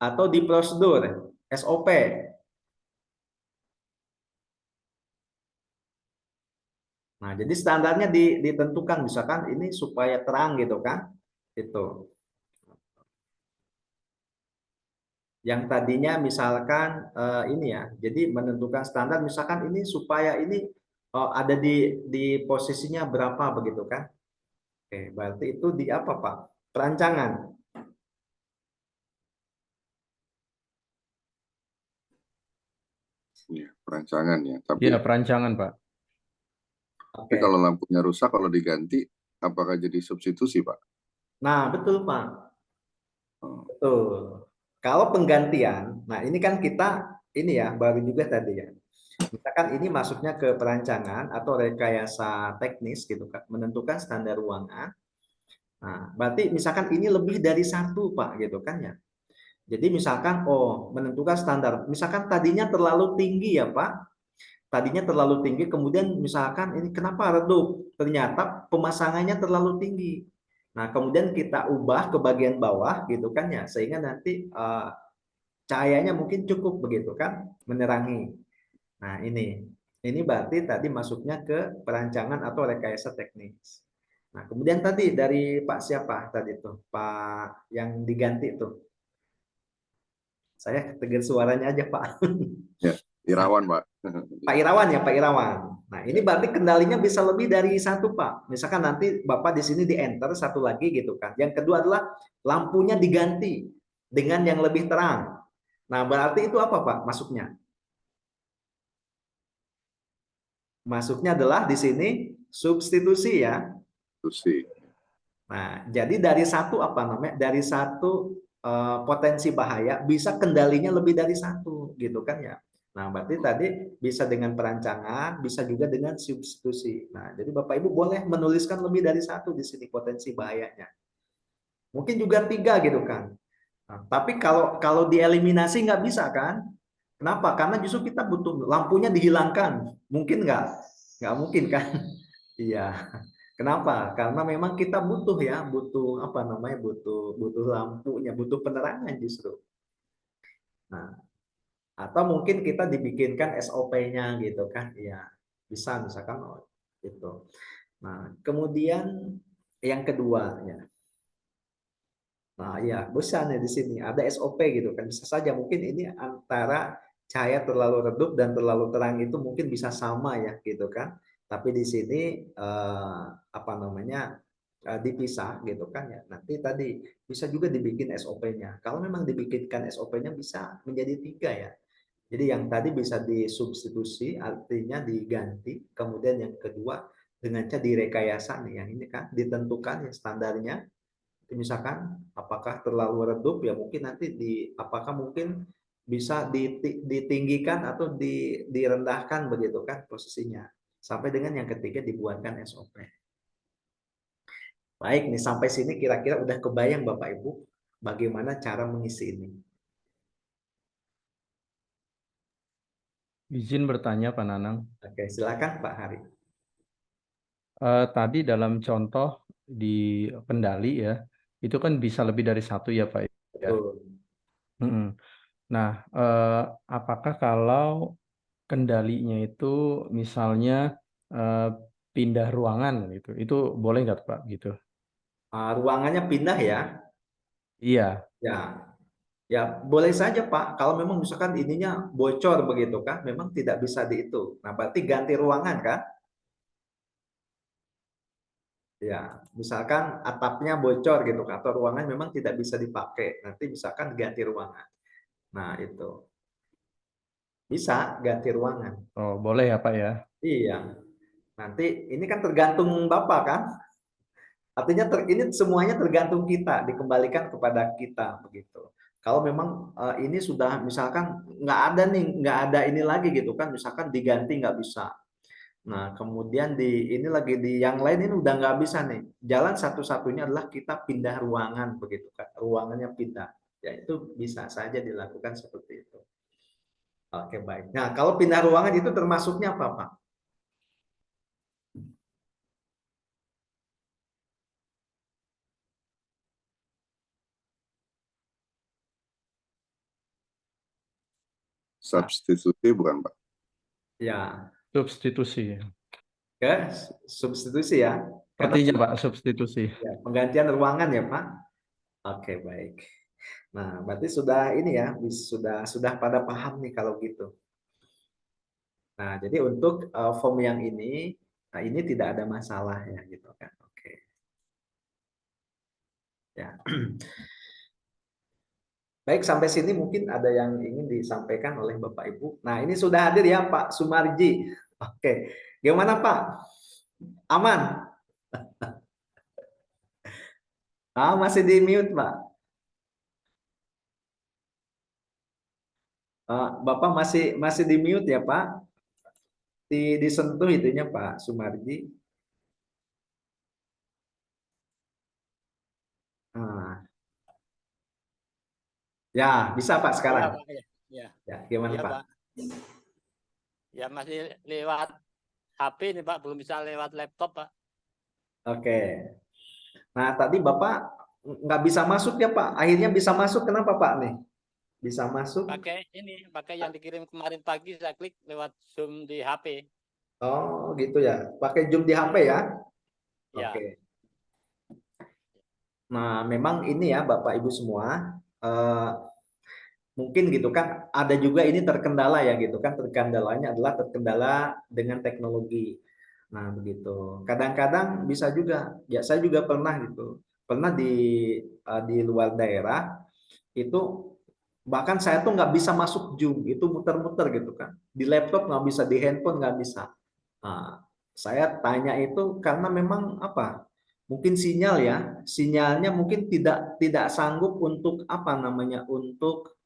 Atau di prosedur, SOP. Nah, jadi standarnya ditentukan, misalkan ini supaya terang gitu kan, itu. Yang tadinya misalkan ini ya, jadi menentukan standar, misalkan ini supaya ini ada di posisinya berapa begitu kan? Oke, berarti itu di apa Pak? Perancangan. Iya, perancangan ya. Iya, perancangan Pak. Tapi Oke. kalau lampunya rusak, kalau diganti, apakah jadi substitusi, Pak? Nah, betul Pak. Oh, Betul. Kalau penggantian, nah ini kan kita ini ya baru juga tadi ya. Misalkan ini masuknya ke perancangan atau rekayasa teknis gitu kan, menentukan standar ruangan. Nah, berarti misalkan ini lebih dari satu Pak gitu kan ya. Jadi misalkan oh menentukan standar, misalkan tadinya terlalu tinggi ya Pak, tadinya terlalu tinggi, kemudian misalkan ini kenapa redup? Ternyata pemasangannya terlalu tinggi. Nah, kemudian kita ubah ke bagian bawah gitu kan ya, sehingga nanti cahayanya mungkin cukup begitu kan, menerangi. Nah, ini berarti tadi masuknya ke perancangan atau rekayasa teknis. Nah, kemudian tadi dari Pak siapa tadi tuh? Pak yang diganti tuh. Saya tegar suaranya aja, Pak. ya, Nah, Irawan, Pak. Pak Irawan ya, Pak Irawan. Nah, ini berarti kendalinya bisa lebih dari satu, Pak. Misalkan nanti Bapak di sini di enter satu lagi gitu kan. Yang kedua adalah lampunya diganti dengan yang lebih terang. Nah, berarti itu apa, Pak? Masuknya? Masuknya adalah di sini substitusi ya. Substitusi. Nah, jadi dari satu apa namanya? Dari satu potensi bahaya bisa kendalinya lebih dari satu gitu kan ya. Nah, berarti tadi bisa dengan perancangan, bisa juga dengan substitusi. Nah, jadi Bapak Ibu boleh menuliskan lebih dari satu di sini potensi bahayanya. Mungkin juga tiga gitu kan. Nah, tapi kalau dieliminasi nggak bisa kan? Kenapa? Karena justru kita butuh lampunya dihilangkan. Mungkin nggak? Nggak mungkin kan? Iya. Kenapa? Karena memang kita butuh ya, butuh apa namanya, butuh lampunya, butuh penerangan justru. Nah, atau mungkin kita dibikinkan SOP-nya gitu kan, ya bisa misalkan gitu. Nah, kemudian yang kedua ya, nah ya bisa nih di sini ada SOP gitu kan, bisa saja mungkin ini antara cahaya terlalu redup dan terlalu terang itu mungkin bisa sama ya gitu kan, tapi di sini apa namanya dipisah gitu kan ya. Nanti tadi bisa juga dibikin SOP-nya. Kalau memang dibikinkan SOP-nya bisa menjadi 3 ya. Jadi yang tadi bisa disubstitusi, artinya diganti. Kemudian yang kedua dengan cara direkayasa nih, yang ini kan ditentukan ya standarnya. Misalkan apakah terlalu redup ya mungkin nanti apakah mungkin bisa ditinggikan atau direndahkan begitu kan posisinya. Sampai dengan yang ketiga dibuatkan SOP. Baik nih sampai sini kira-kira udah kebayang Bapak Ibu bagaimana cara mengisi ini. Izin bertanya Pak Nanang. Oke, silakan Pak Hari. Tadi dalam contoh di kendali ya, itu kan bisa lebih dari satu ya Pak ya. Betul. Mm-mm. Nah, apakah kalau kendalinya itu misalnya eh, pindah ruangan gitu, itu boleh nggak Pak gitu? Ruangannya pindah ya. Iya, Ya, ya boleh saja Pak. Kalau memang misalkan ininya bocor begitu kan, memang tidak bisa di itu. Nah, berarti ganti ruangan kan? Ya, misalkan atapnya bocor gitu kan, atau ruangan memang tidak bisa dipakai. Nanti misalkan ganti ruangan. Nah, itu bisa ganti ruangan. oh boleh ya Pak ya. Iya. Nanti ini kan tergantung Bapak kan? Artinya ini semuanya tergantung kita, dikembalikan kepada kita begitu. Kalau memang ini sudah misalkan nggak ada nih, nggak ada ini lagi gitu kan, misalkan diganti nggak bisa. Nah kemudian ini lagi di yang lain ini udah nggak bisa nih. Jalan satu-satunya adalah kita pindah ruangan begitu kan, ruangannya pindah. Ya itu bisa saja dilakukan seperti itu. Oke baik. Nah kalau pindah ruangan itu termasuknya apa Pak? Substitusi bukan Pak? Ya Substitusi. ke substitusi ya. Karena Sepertinya Pak, substitusi. ya, penggantian ruangan ya Pak. Oke, baik. Nah, berarti sudah ini ya, sudah pada paham nih kalau gitu. Nah, jadi untuk form yang ini, nah ini tidak ada masalah ya gitu kan. Oke. Ya. Baik, sampai sini mungkin ada yang ingin disampaikan oleh Bapak Ibu. Nah, ini sudah hadir ya Pak Sumarji. Oke. Gimana Pak? Aman? Masih di mute, Pak. Bapak masih di mute ya, Pak? Disentuh itunya Pak Sumarji. Ah, ya, bisa Pak Iya, sekarang. Pak. Ya, Ya, gimana iya, Pak? Pak. Ya masih lewat HP nih, Pak. Belum bisa lewat laptop, Pak. Oke. Nah, tadi Bapak nggak bisa masuk ya Pak. Akhirnya bisa masuk. Kenapa Pak nih? Bisa masuk. Pakai yang dikirim kemarin pagi, saya klik lewat Zoom di HP. Oh, gitu ya. Pakai Zoom di HP ya? Ya. Oke. Nah, memang ini ya Bapak Ibu semua. Mungkin gitu kan ada juga ini terkendala ya gitu kan, terkendalanya adalah terkendala dengan teknologi. Nah begitu, kadang-kadang bisa juga ya, saya juga pernah gitu, pernah di luar daerah itu, bahkan saya tuh nggak bisa masuk Zoom, itu muter-muter gitu kan, di laptop nggak bisa, di handphone nggak bisa. Nah, saya tanya itu karena memang apa, mungkin sinyal ya, sinyalnya mungkin tidak tidak sanggup untuk apa namanya, untuk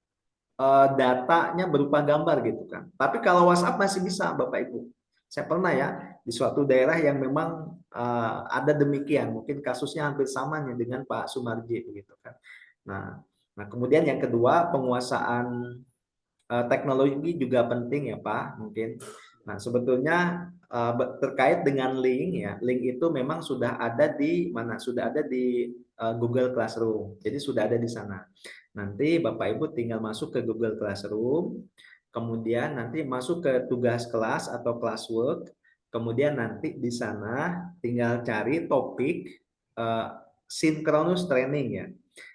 datanya berupa gambar gitu kan. Tapi kalau WhatsApp masih bisa Bapak Ibu. Saya pernah ya di suatu daerah yang memang ada demikian, mungkin kasusnya hampir sama nih dengan Pak Sumarji begitu kan. Nah, kemudian yang kedua penguasaan teknologi juga penting ya Pak mungkin. Nah sebetulnya terkait dengan link ya, link itu memang sudah ada di mana? Sudah ada di Google Classroom. Jadi sudah ada di sana. Nanti Bapak Ibu tinggal masuk ke Google Classroom, kemudian nanti masuk ke tugas kelas atau classwork, kemudian nanti di sana tinggal cari topik synchronous training ya.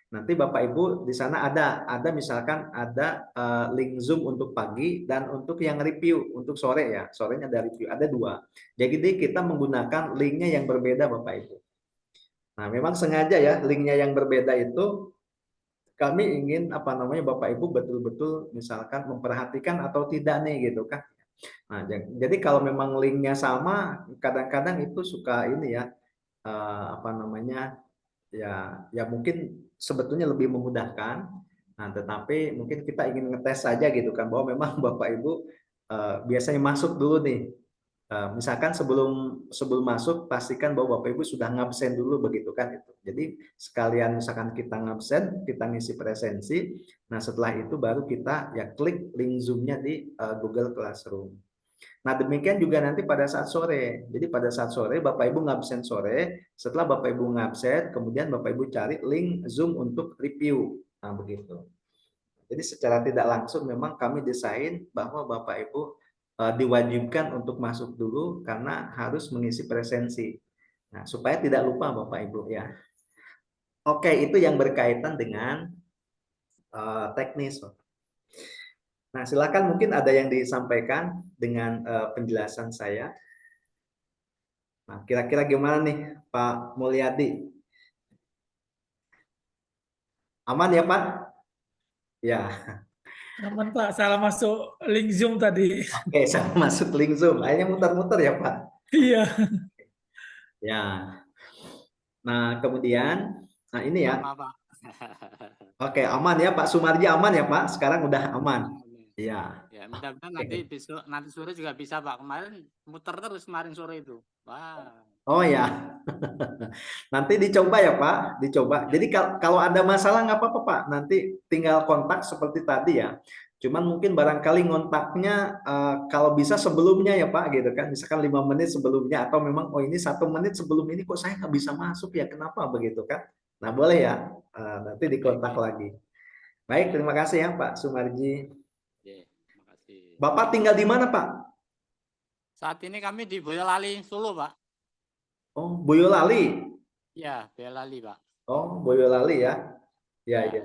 Nanti Bapak Ibu di sana ada misalkan ada link Zoom untuk pagi dan untuk yang review untuk sore ya. Sorenya ada review, ada 2. Jadi kita menggunakan linknya yang berbeda Bapak Ibu. Nah, memang sengaja ya linknya yang berbeda itu kami ingin Bapak Ibu betul-betul misalkan memperhatikan atau tidak nih gitu kan. Nah, jadi kalau memang linknya sama, kadang-kadang itu suka ini ya ya mungkin sebetulnya lebih memudahkan. Nah, tetapi mungkin kita ingin ngetes saja gitu kan bahwa memang Bapak Ibu biasanya masuk dulu nih. Misalkan sebelum masuk pastikan bahwa Bapak Ibu sudah ngabsen dulu begitu kan itu. Jadi sekalian misalkan kita ngabsen, kita ngisi presensi. Nah, setelah itu baru kita ya klik link Zoom-nya di Google Classroom. Nah, demikian juga nanti pada saat sore. Jadi pada saat sore Bapak Ibu ngabsen sore, setelah Bapak Ibu ngabsen, kemudian Bapak Ibu cari link Zoom untuk review. Nah, begitu. Jadi secara tidak langsung memang kami desain bahwa Bapak Ibu diwajibkan untuk masuk dulu karena harus mengisi presensi. Nah, supaya tidak lupa Bapak Ibu ya. Oke, itu yang berkaitan dengan teknis. Nah, silakan mungkin ada yang disampaikan dengan penjelasan saya. Nah, kira-kira gimana nih Pak Mulyadi? Aman ya Pak? Ya, Aman Pak, salah masuk link Zoom tadi. oke, saya masuk link Zoom. Akhirnya muter-muter ya Pak? Iya. Ya. Nah, kemudian, nah ini ya. Sama, Pak. Oke, aman ya Pak Sumarji, aman ya Pak? Sekarang udah aman. Iya. Ya, mudah-mudahan nanti besok, nanti sore juga bisa Pak. Kemarin muter terus kemarin sore itu. Wah. Oh ya. Nanti dicoba ya Pak, dicoba. Jadi kalau ada masalah nggak apa-apa Pak, nanti tinggal kontak seperti tadi ya. Cuman mungkin barangkali ngontaknya kalau bisa sebelumnya ya Pak gitu kan, misalkan 5 menit sebelumnya atau memang oh ini 1 menit sebelum ini kok saya nggak bisa masuk ya, kenapa begitu kan? Nah boleh ya, nanti dikontak lagi. Baik, terima kasih ya Pak Sumarji. Oke, terima kasih. Bapak tinggal di mana Pak? Saat ini kami di Boyolali, Solo, Pak. Oh, Boyolali. Ya, Boyolali, Pak. Oh, Boyolali ya. Ya, ya.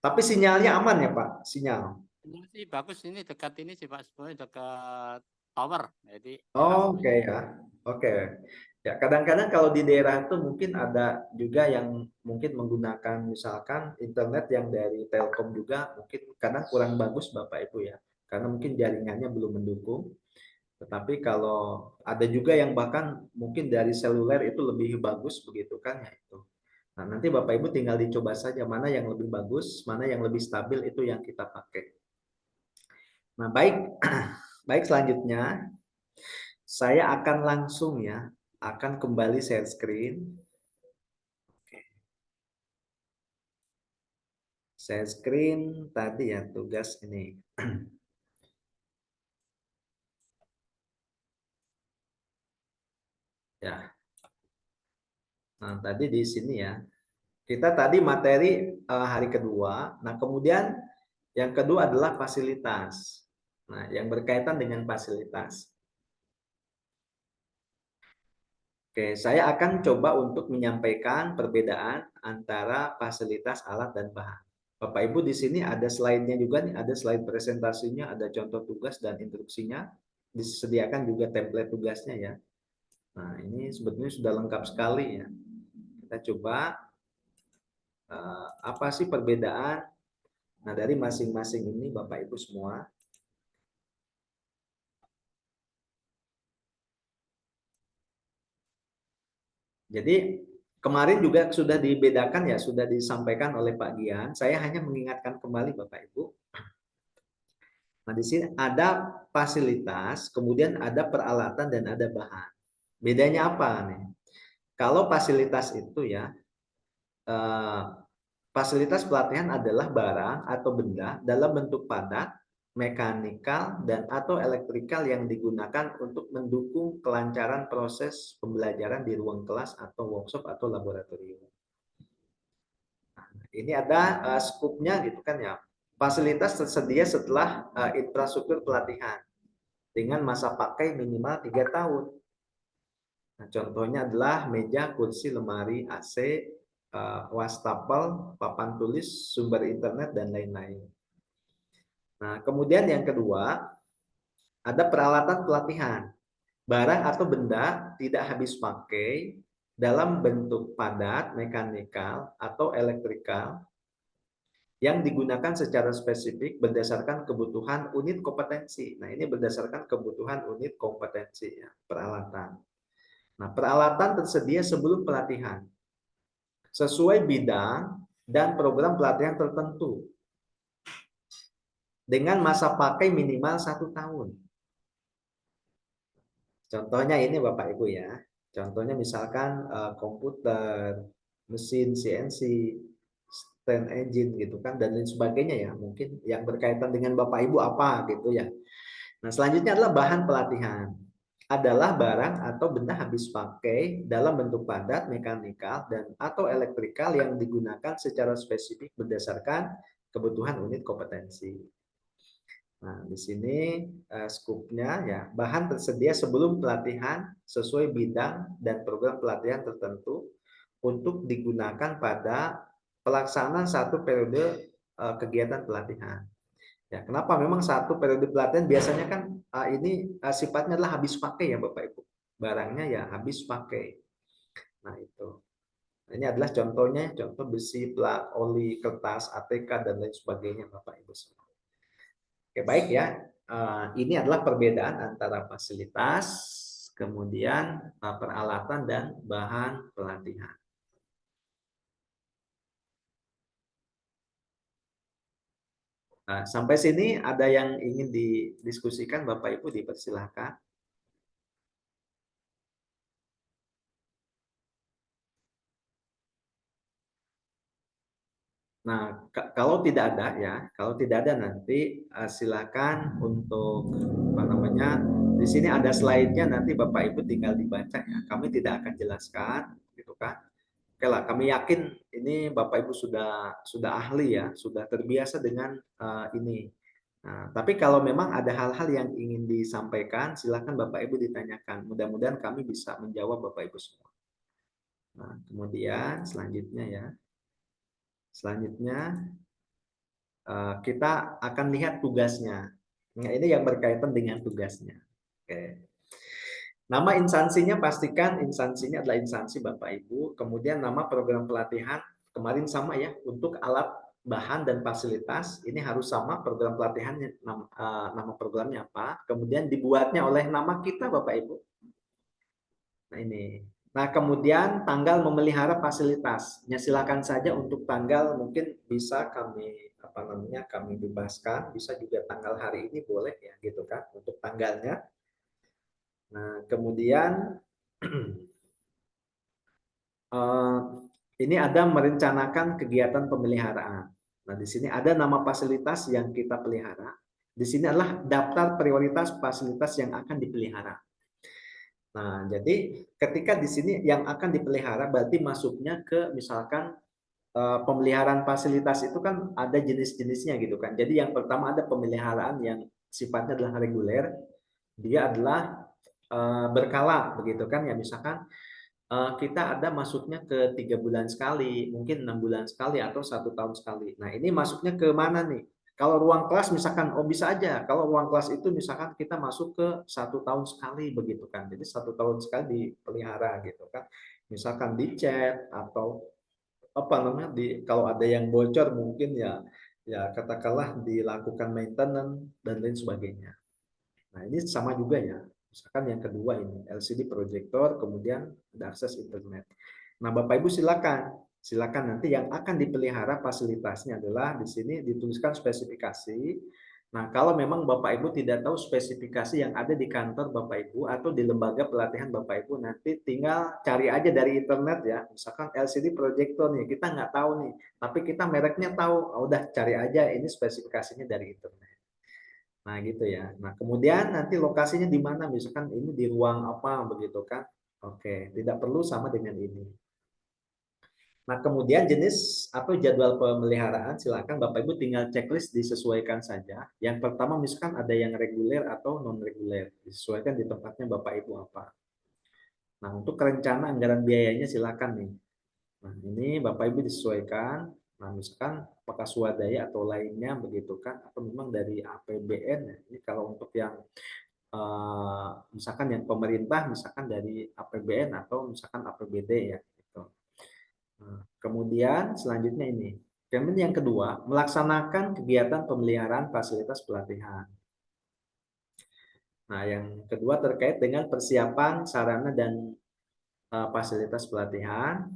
Tapi sinyalnya aman ya Pak? Sinyal. Ini sih bagus, ini dekat ini sih Pak, sebenarnya dekat tower. Jadi Oh, oke ya. Oke. Ya, kadang-kadang kalau di daerah itu mungkin ada juga yang mungkin menggunakan misalkan internet yang dari Telkom juga mungkin kadang kurang bagus Bapak Ibu ya. Karena mungkin jaringannya belum mendukung. Tetapi kalau ada juga yang bahkan mungkin dari seluler itu lebih bagus begitu kan ya itu. Nah, nanti Bapak Ibu tinggal dicoba saja mana yang lebih bagus, mana yang lebih stabil itu yang kita pakai. Nah, baik. Baik, selanjutnya saya akan langsung ya, akan kembali share screen. Oke. Share screen tadi ya tugas ini. Ya. Nah, tadi di sini ya. Kita tadi materi hari kedua. Nah, kemudian yang kedua adalah fasilitas. Nah, yang berkaitan dengan fasilitas. Oke, saya akan coba untuk menyampaikan perbedaan antara fasilitas alat dan bahan. Bapak Ibu di sini ada slide-nya juga nih, ada slide presentasinya, ada contoh tugas dan instruksinya. Disediakan juga template tugasnya ya. Nah, ini sebetulnya sudah lengkap sekali ya. Kita coba apa sih perbedaan nah dari masing-masing ini Bapak Ibu semua. Jadi kemarin juga sudah dibedakan ya, sudah disampaikan oleh Pak Gian. Saya hanya mengingatkan kembali Bapak Ibu. Nah, di sini ada fasilitas, kemudian ada peralatan dan ada bahan. Bedanya apa nih? Kalau fasilitas itu ya, fasilitas pelatihan adalah barang atau benda dalam bentuk padat mekanikal, dan atau elektrikal yang digunakan untuk mendukung kelancaran proses pembelajaran di ruang kelas atau workshop atau laboratorium. Nah, ini ada skupnya gitu kan ya. Fasilitas tersedia setelah infrastruktur pelatihan dengan masa pakai minimal 3 tahun. Nah, contohnya adalah meja, kursi, lemari, AC, wastafel, papan tulis, sumber internet, dan lain-lain. Nah, kemudian yang kedua, ada peralatan pelatihan. Barang atau benda tidak habis pakai dalam bentuk padat, mekanikal, atau elektrikal yang digunakan secara spesifik berdasarkan kebutuhan unit kompetensi. Nah, ini berdasarkan kebutuhan unit kompetensi ya, peralatan. Nah, peralatan tersedia sebelum pelatihan sesuai bidang dan program pelatihan tertentu dengan masa pakai minimal 1 tahun. Contohnya ini Bapak Ibu ya. Contohnya misalkan komputer, mesin CNC, stand engine gitu kan, dan lain sebagainya ya. Mungkin yang berkaitan dengan Bapak Ibu apa gitu ya. Nah, selanjutnya adalah bahan pelatihan. Adalah barang atau benda habis pakai dalam bentuk padat, mekanikal, dan atau elektrikal yang digunakan secara spesifik berdasarkan kebutuhan unit kompetensi. Nah, di sini skupnya ya, bahan tersedia sebelum pelatihan sesuai bidang dan program pelatihan tertentu untuk digunakan pada pelaksanaan satu periode kegiatan pelatihan. Ya, kenapa memang satu periode pelatihan biasanya kan ini sifatnya adalah habis pakai ya Bapak Ibu. Barangnya ya habis pakai. Nah, itu. Nah, ini adalah contohnya, contoh besi, plat, oli, kertas, ATK, dan lain sebagainya Bapak Ibu semua. Oke, baik ya. Ini adalah perbedaan antara fasilitas, kemudian peralatan dan bahan pelatihan. Sampai sini ada yang ingin didiskusikan Bapak Ibu, dipersilahkan. Nah, kalau tidak ada ya, kalau tidak ada nanti silakan untuk apa namanya, di sini ada slide-nya, nanti Bapak Ibu tinggal dibaca ya. Kami tidak akan jelaskan, gitu kan. Oke lah, kami yakin ini Bapak Ibu sudah ahli ya, sudah terbiasa dengan ini. Nah, tapi kalau memang ada hal-hal yang ingin disampaikan, silakan Bapak Ibu ditanyakan. Mudah-mudahan kami bisa menjawab Bapak Ibu semua. Nah, kemudian selanjutnya ya. Selanjutnya kita akan lihat tugasnya. Nah, ini yang berkaitan dengan tugasnya. Oke. Nama instansinya, pastikan instansinya adalah instansi Bapak Ibu. Kemudian nama program pelatihan kemarin sama ya, untuk alat, bahan, dan fasilitas ini harus sama program pelatihannya, nama programnya apa. Kemudian dibuatnya oleh nama kita Bapak Ibu. Nah, ini. Nah, kemudian tanggal memelihara fasilitasnya, silakan saja untuk tanggal mungkin bisa kami kami bebaskan, bisa juga tanggal hari ini boleh ya gitu kan untuk tanggalnya. Nah, kemudian ini ada merencanakan kegiatan pemeliharaan. Nah, di sini ada nama fasilitas yang kita pelihara. Di sini adalah daftar prioritas fasilitas yang akan dipelihara. Nah, jadi ketika di sini yang akan dipelihara berarti masuknya ke misalkan pemeliharaan fasilitas itu kan ada jenis-jenisnya gitu kan. Jadi yang pertama ada pemeliharaan yang sifatnya adalah reguler, dia adalah berkala begitu kan ya, misalkan kita ada masuknya ke 3 bulan sekali, mungkin 6 bulan sekali atau 1 tahun sekali. Nah, ini masuknya ke mana nih? Kalau ruang kelas misalkan, oh bisa aja. Kalau ruang kelas itu misalkan kita masuk ke 1 tahun sekali begitu kan. Jadi 1 tahun sekali dipelihara gitu kan. Misalkan dicat atau apa namanya, kalau ada yang bocor mungkin ya katakanlah dilakukan maintenance dan lain sebagainya. Nah, ini sama juga ya. Misalkan yang kedua ini LCD proyektor, kemudian ada akses internet. Nah, Bapak Ibu silakan nanti yang akan dipelihara fasilitasnya adalah di sini dituliskan spesifikasi. Nah, kalau memang Bapak Ibu tidak tahu spesifikasi yang ada di kantor Bapak Ibu atau di lembaga pelatihan Bapak Ibu, nanti tinggal cari aja dari internet ya. Misalkan LCD proyektor nih, kita nggak tahu nih, tapi kita mereknya tahu, udah cari aja ini spesifikasinya dari internet. Nah, gitu ya. Nah, kemudian nanti lokasinya di mana? Misalkan ini di ruang apa begitu kan? Oke, tidak perlu sama dengan ini. Nah, kemudian jenis atau jadwal pemeliharaan silakan Bapak Ibu tinggal checklist disesuaikan saja. Yang pertama misalkan ada yang reguler atau non reguler, disesuaikan di tempatnya Bapak Ibu apa. Nah, untuk rencana anggaran biayanya silakan nih. Nah, ini Bapak Ibu disesuaikan. Nah, misalkan apakah swadaya atau lainnya begitu kan, atau memang dari APBN ya. Ini kalau untuk yang misalkan yang pemerintah, misalkan dari APBN atau misalkan APBD ya. Gitu. Nah, kemudian selanjutnya ini. Kemudian yang kedua, melaksanakan kegiatan pemeliharaan fasilitas pelatihan. Nah, yang kedua terkait dengan persiapan sarana dan fasilitas pelatihan.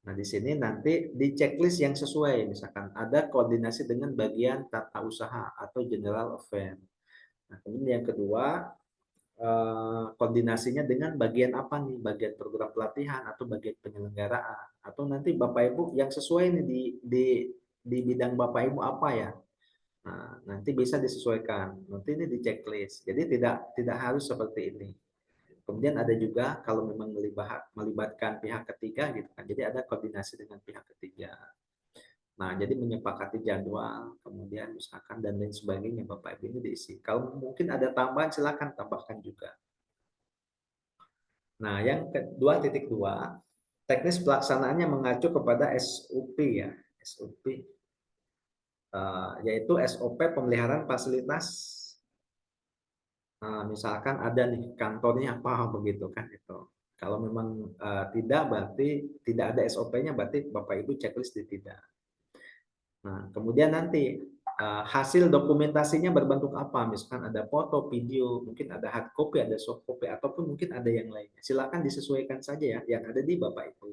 Nah, di sini nanti di checklist yang sesuai, misalkan ada koordinasi dengan bagian tata usaha atau general affair. Nah, kemudian yang kedua, koordinasinya dengan bagian apa nih? Bagian program pelatihan atau bagian penyelenggaraan. Atau nanti Bapak Ibu yang sesuai nih di bidang Bapak Ibu apa ya? Nah, nanti bisa disesuaikan. Nanti ini di checklist. Jadi tidak harus seperti ini. Kemudian ada juga kalau memang melibatkan pihak ketiga gitu kan. Jadi ada koordinasi dengan pihak ketiga. Nah, jadi menyepakati jadwal, kemudian misalkan dan lain sebagainya Bapak Ibu ini diisi. Kalau mungkin ada tambahan silakan tambahkan juga. Nah, yang kedua titik dua, teknis pelaksanaannya mengacu kepada SUP ya, SUP yaitu SOP pemeliharaan fasilitas. Misalkan ada nih kantornya apa begitu kan itu. Kalau memang tidak berarti tidak ada SOP-nya berarti Bapak Ibu checklist di tidak. Nah, kemudian nanti hasil dokumentasinya berbentuk apa? Misalkan ada foto, video, mungkin ada hard copy, ada soft copy, ataupun mungkin ada yang lainnya. Silakan disesuaikan saja ya yang ada di Bapak Ibu.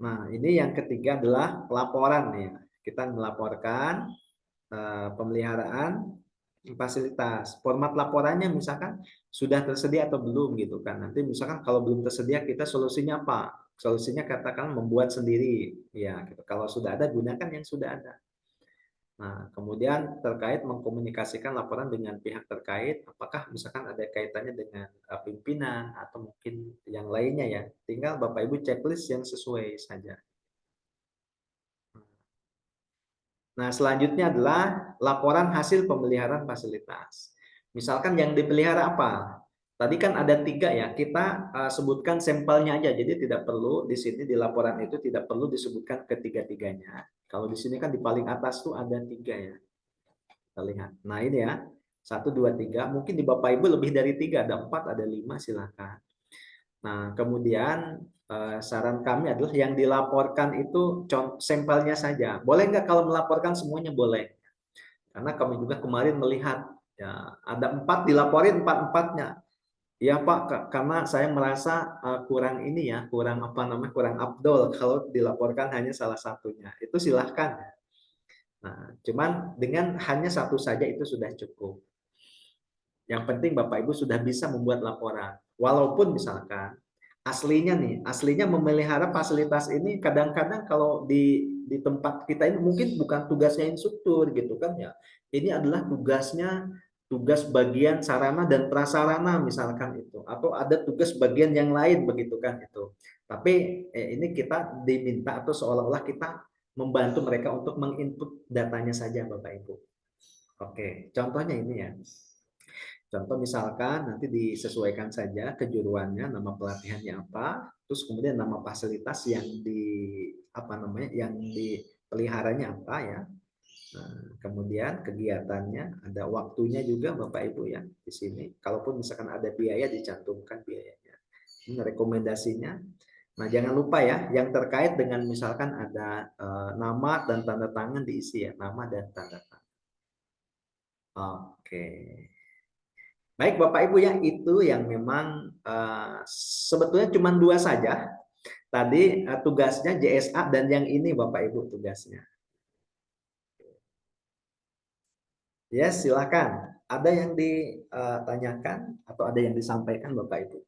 Nah, ini yang ketiga adalah laporan ya. Kita melaporkan pemeliharaan fasilitas. Format laporannya misalkan sudah tersedia atau belum gitu kan. Nanti misalkan kalau belum tersedia kita solusinya apa? Solusinya katakan membuat sendiri ya gitu. Kalau sudah ada gunakan yang sudah ada. Nah, kemudian terkait mengkomunikasikan laporan dengan pihak terkait, apakah misalkan ada kaitannya dengan pimpinan atau mungkin yang lainnya ya. Tinggal Bapak Ibu checklist yang sesuai saja. Nah, selanjutnya adalah laporan hasil pemeliharaan fasilitas. Misalkan yang dipelihara apa? Tadi kan ada tiga ya, kita sebutkan sampelnya aja, jadi tidak perlu di sini di laporan itu tidak perlu disebutkan ketiga-tiganya. Kalau di sini kan di paling atas tuh ada tiga ya, kita lihat. Nah ini ya, 1, 2, 3, mungkin di Bapak Ibu lebih dari tiga, ada 4, ada 5, silakan. Nah, kemudian saran kami adalah yang dilaporkan itu sampelnya saja. Boleh nggak kalau melaporkan semuanya? Boleh. Karena kami juga kemarin melihat ya ada 4 dilaporin 4-4-nya. Ya Pak, karena saya merasa kurang ini ya, kurang apa namanya, kurang afdol kalau dilaporkan hanya salah satunya. Itu silahkan. Nah, cuman dengan hanya satu saja itu sudah cukup. Yang penting Bapak Ibu sudah bisa membuat laporan. Walaupun misalkan aslinya memelihara fasilitas ini kadang-kadang kalau di tempat kita ini mungkin bukan tugasnya instruktur gitu kan ya. Ini adalah tugas bagian sarana dan prasarana misalkan itu, atau ada tugas bagian yang lain begitu kan itu. Tapi ini kita diminta atau seolah-olah kita membantu mereka untuk menginput datanya saja Bapak Ibu. Oke, contohnya ini ya. Contoh misalkan nanti disesuaikan saja kejuruannya, nama pelatihannya apa, terus kemudian nama fasilitas yang yang dipeliharanya apa ya. Nah, kemudian kegiatannya, ada waktunya juga Bapak Ibu ya di sini. Kalaupun misalkan ada biaya dicantumkan biayanya. Ini rekomendasinya. Nah, jangan lupa ya yang terkait dengan misalkan ada nama dan tanda tangan diisi ya, nama dan tanda tangan. Oke. Baik Bapak Ibu ya, itu yang memang sebetulnya cuma 2 saja. Tadi tugasnya JSA dan yang ini Bapak Ibu tugasnya. Ya, silakan. Ada yang ditanyakan atau ada yang disampaikan Bapak Ibu?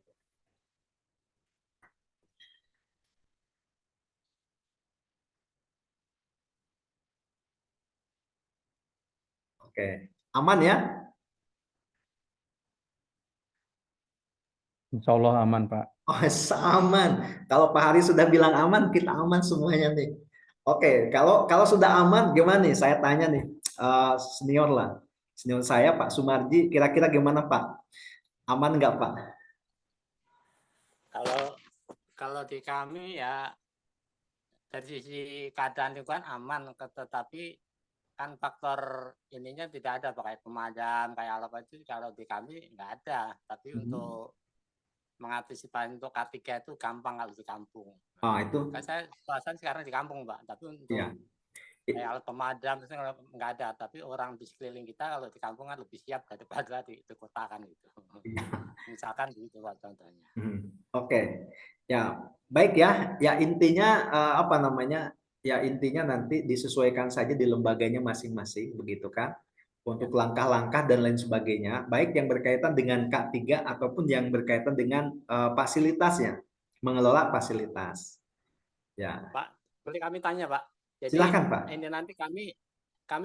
Oke. Aman ya? Insya Allah aman, Pak. Oh, aman. Kalau Pak Hari sudah bilang aman, kita aman semuanya nih. Oke, kalau sudah aman, gimana nih? Saya tanya nih, senior lah, senior saya Pak Sumarji, kira-kira gimana Pak? Aman nggak Pak? Kalau kalau di kami ya dari sisi keadaan lingkungan aman, tetapi kan faktor ininya tidak ada pakai pemadam kayak apa itu kalau di kami nggak ada. Tapi untuk mengantisipasi untuk K3 itu gampang kalau di kampung. Oh, itu Kan saya suasana sekarang di kampung, Pak. Tapi untuk ya. kayak alat pemadam itu nggak ada. Tapi orang di sekeliling kita kalau di kampung kan lebih siap daripada di kota kan gitu. Misalkan gitu Pak contohnya. Oke. Ya, baik ya. Ya intinya apa namanya? Ya intinya nanti disesuaikan saja di lembaganya masing-masing, begitu kan? Untuk langkah-langkah dan lain sebagainya, baik yang berkaitan dengan K3 ataupun yang berkaitan dengan fasilitasnya, mengelola fasilitas. Ya, Pak, boleh kami tanya Pak? Jadi silakan Pak. ini nanti kami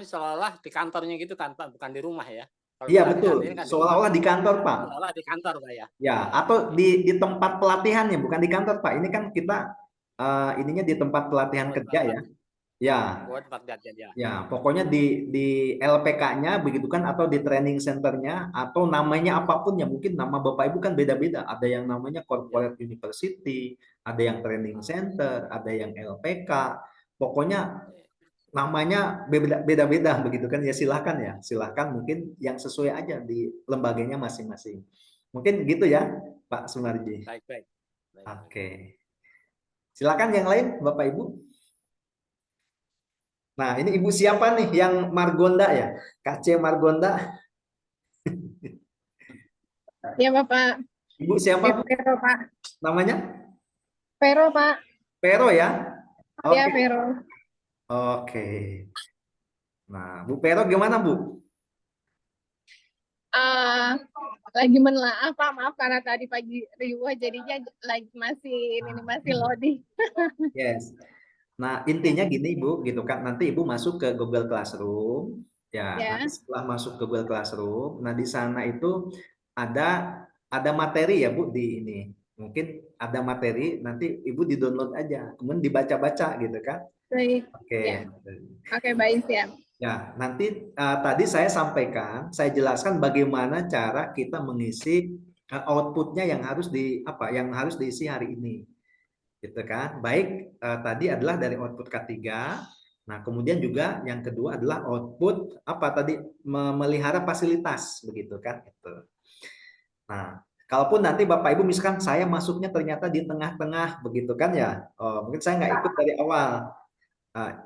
seolah di kantornya gitu kan Pak, bukan di rumah ya? Kalau Iya misalnya betul, kan seolah-olah di kantor Pak. seolah di kantor Pak ya? Ya, atau di tempat pelatihannya, bukan di kantor Pak. Ini kan kita ininya di tempat pelatihan kerja ya. Ya, Buat tempat pelatihan ya. ya, pokoknya di LPK-nya begitu kan, atau di training center-nya, atau namanya apapun ya, mungkin nama Bapak Ibu kan beda-beda. Ada yang namanya corporate university, ada yang training center, ada yang LPK. Pokoknya namanya beda-beda begitu kan ya, silahkan mungkin yang sesuai aja di lembaganya masing-masing. Mungkin gitu ya Pak Sumarji. Baik. Oke, silakan yang lain Bapak Ibu. Nah, ini Ibu siapa nih yang Margonda ya? KC Margonda. Ya Bapak. Ibu siapa Vero Pak. namanya? Vero Pak. Pero ya? Oke. Ya Vero. Oke. Nah, Bu Pero gimana Bu? Lagi menelaah Pak, maaf karena tadi pagi riuh jadinya lagi masih loading. Yes. Nah, intinya gini Ibu, gitu kan. Nanti Ibu masuk ke Google Classroom. Ya, Ya. nanti setelah masuk ke Google Classroom, nah di sana itu ada materi ya Bu di ini. Mungkin ada materi, nanti Ibu di-download aja, kemudian dibaca-baca gitu kan. Baik. Oke. Ya. Oke, baik siap. Ya, nanti tadi saya sampaikan, saya jelaskan bagaimana cara kita mengisi outputnya yang harus diisi hari ini, gitu kan? Baik, tadi adalah dari output K3. Nah, kemudian juga yang kedua adalah output apa tadi, memelihara fasilitas, begitu kan? Gitu. Nah, kalaupun nanti Bapak Ibu misalkan saya masuknya ternyata di tengah-tengah, begitu kan ya? Oh, mungkin saya nggak ikut dari awal.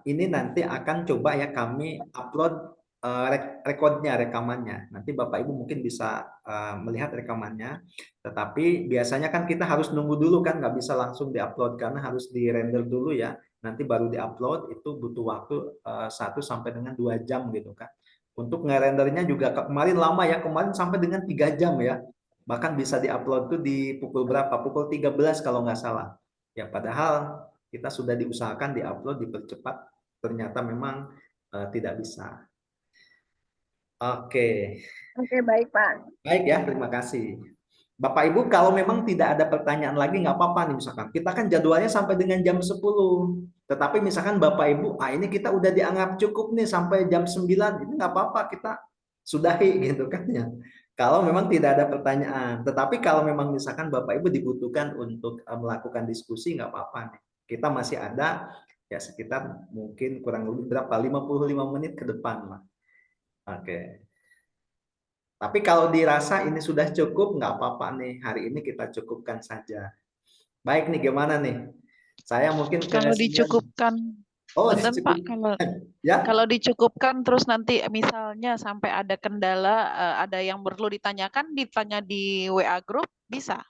Ini nanti akan coba ya kami upload rekamannya. Nanti Bapak Ibu mungkin bisa melihat rekamannya. Tetapi biasanya kan kita harus nunggu dulu kan, nggak bisa langsung diupload karena harus di-render dulu ya. Nanti baru diupload, itu butuh waktu 1 sampai dengan 2 jam gitu kan. Untuk ngerendernya juga kemarin lama ya, kemarin sampai dengan 3 jam ya. Bahkan bisa diupload tuh di pukul berapa? Pukul 13 kalau nggak salah. Ya padahal kita sudah diusahakan diupload, dipercepat, ternyata memang tidak bisa. Oke. Oke, baik Pak. Baik ya, terima kasih. Bapak Ibu, kalau memang tidak ada pertanyaan lagi nggak apa-apa nih, misalkan kita kan jadwalnya sampai dengan jam 10. Tetapi misalkan Bapak Ibu, ini kita udah dianggap cukup nih sampai jam 9, ini nggak apa-apa, kita sudahi gitu kan ya. Kalau memang tidak ada pertanyaan. Tetapi kalau memang misalkan Bapak Ibu dibutuhkan untuk melakukan diskusi, nggak apa-apa nih. Kita masih ada ya sekitar mungkin kurang lebih berapa, 55 menit ke depan lah. Oke. Tapi kalau dirasa ini sudah cukup, nggak apa-apa nih. Hari ini kita cukupkan saja. Baik nih, gimana nih? Saya mungkin kalau dicukupkan, Pak, kalau dicukupkan terus nanti misalnya sampai ada kendala, ada yang perlu ditanyakan, ditanya di WA group, bisa?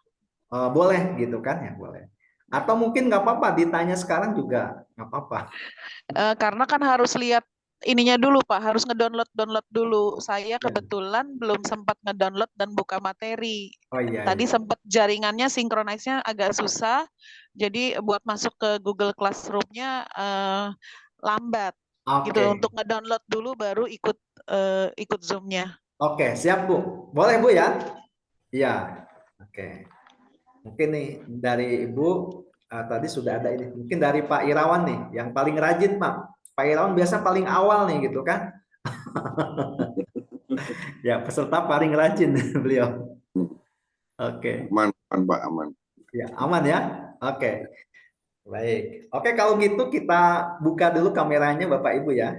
Boleh gitu kan ya, boleh. Atau mungkin nggak apa-apa, ditanya sekarang juga nggak apa-apa. Karena kan harus lihat ininya dulu Pak, harus download dulu. Saya kebetulan belum sempat ngedownload dan buka materi. Oh iya. Tadi sempat jaringannya sinkronisnya agak susah, jadi buat masuk ke Google Classroom-nya lambat. Gitu, untuk ngedownload dulu baru ikut ikut Zoom-nya. Oke, siap Bu. Boleh Bu ya? Iya. Oke. Mungkin nih dari Ibu tadi sudah ada ini. Mungkin dari Pak Irawan nih, yang paling rajin Pak. Pak Irawan biasa paling awal nih gitu kan? Ya, peserta paling rajin beliau. Oke. Aman, aman Pak, aman. Ya, aman ya? Oke. Baik. Oke, kalau gitu kita buka dulu kameranya Bapak Ibu ya.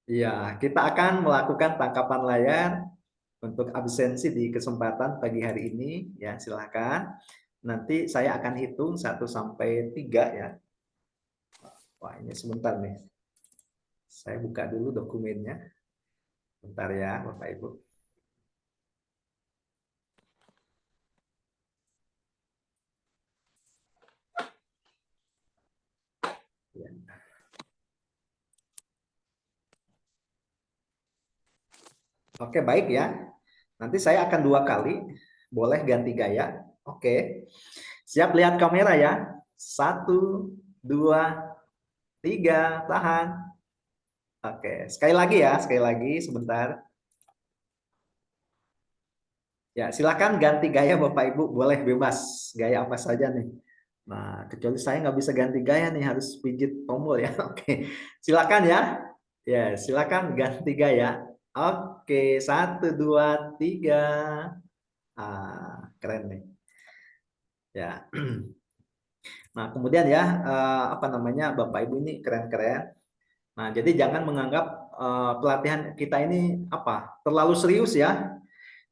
Iya, kita akan melakukan tangkapan layar untuk absensi di kesempatan pagi hari ini. Ya, silakan. Nanti saya akan hitung 1 sampai 3 ya. Wah, ini sebentar nih. Saya buka dulu dokumennya. Bentar ya, Bapak Ibu. Ya. Oke, baik ya. Nanti saya akan 2 kali. Boleh ganti gaya. Oke. Siap lihat kamera ya. 1, 2, 3. Tahan. Oke. Sekali lagi ya. Sekali lagi sebentar. Ya, silakan ganti gaya Bapak Ibu. Boleh bebas. Gaya apa saja nih. Nah, kecuali saya nggak bisa ganti gaya nih. Harus pijit tombol ya. Oke. Silakan ya. Ya, silakan ganti gaya. Oke, 1, 2, 3. Keren nih. Ya. Nah, kemudian ya, apa namanya, Bapak Ibu ini keren-keren. Nah, jadi jangan menganggap pelatihan kita ini apa terlalu serius ya.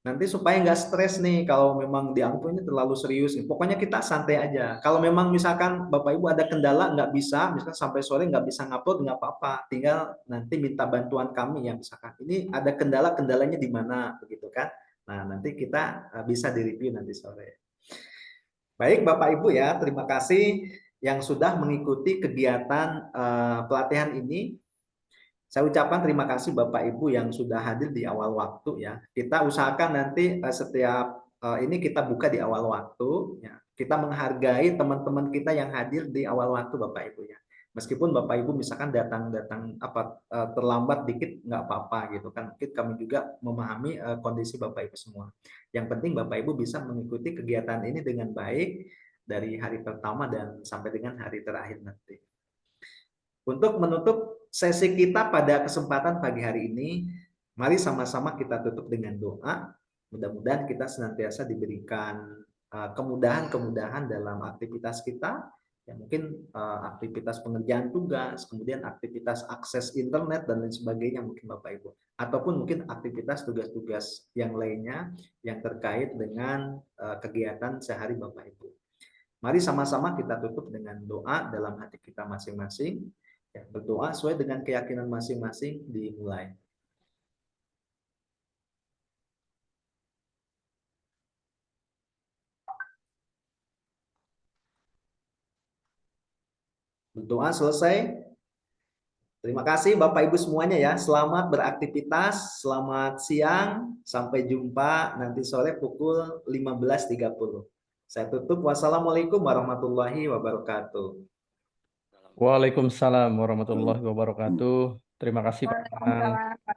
Nanti supaya nggak stres nih kalau memang dianggap ini terlalu serius. Pokoknya kita santai aja. Kalau memang misalkan Bapak Ibu ada kendala nggak bisa, misalkan sampai sore nggak bisa ngupload nggak apa-apa. Tinggal nanti minta bantuan kami ya misalkan. Ini ada kendalanya di mana begitu kan. Nah, nanti kita bisa direview nanti sore. Baik Bapak Ibu ya, terima kasih yang sudah mengikuti kegiatan pelatihan ini. Saya ucapkan terima kasih Bapak Ibu yang sudah hadir di awal waktu ya. Kita usahakan nanti setiap ini kita buka di awal waktu ya. Kita menghargai teman-teman kita yang hadir di awal waktu Bapak Ibu ya. Meskipun Bapak Ibu misalkan datang terlambat dikit nggak apa-apa gitu kan. Mungkin kami juga memahami kondisi Bapak Ibu semua. Yang penting Bapak Ibu bisa mengikuti kegiatan ini dengan baik dari hari pertama dan sampai dengan hari terakhir nanti. Untuk menutup sesi kita pada kesempatan pagi hari ini, mari sama-sama kita tutup dengan doa. Mudah-mudahan kita senantiasa diberikan kemudahan-kemudahan dalam aktivitas kita, ya mungkin aktivitas pengerjaan tugas, kemudian aktivitas akses internet dan lain sebagainya mungkin Bapak Ibu, ataupun mungkin aktivitas tugas-tugas yang lainnya yang terkait dengan kegiatan sehari Bapak Ibu. Mari sama-sama kita tutup dengan doa dalam hati kita masing-masing. Ya, berdoa sesuai dengan keyakinan masing-masing dimulai. Berdoa selesai. Terima kasih Bapak Ibu semuanya ya. Selamat beraktivitas, selamat siang, sampai jumpa nanti sore pukul 15.30. Saya tutup. Wassalamualaikum warahmatullahi wabarakatuh. Waalaikumsalam warahmatullahi wabarakatuh. Terima kasih Pak.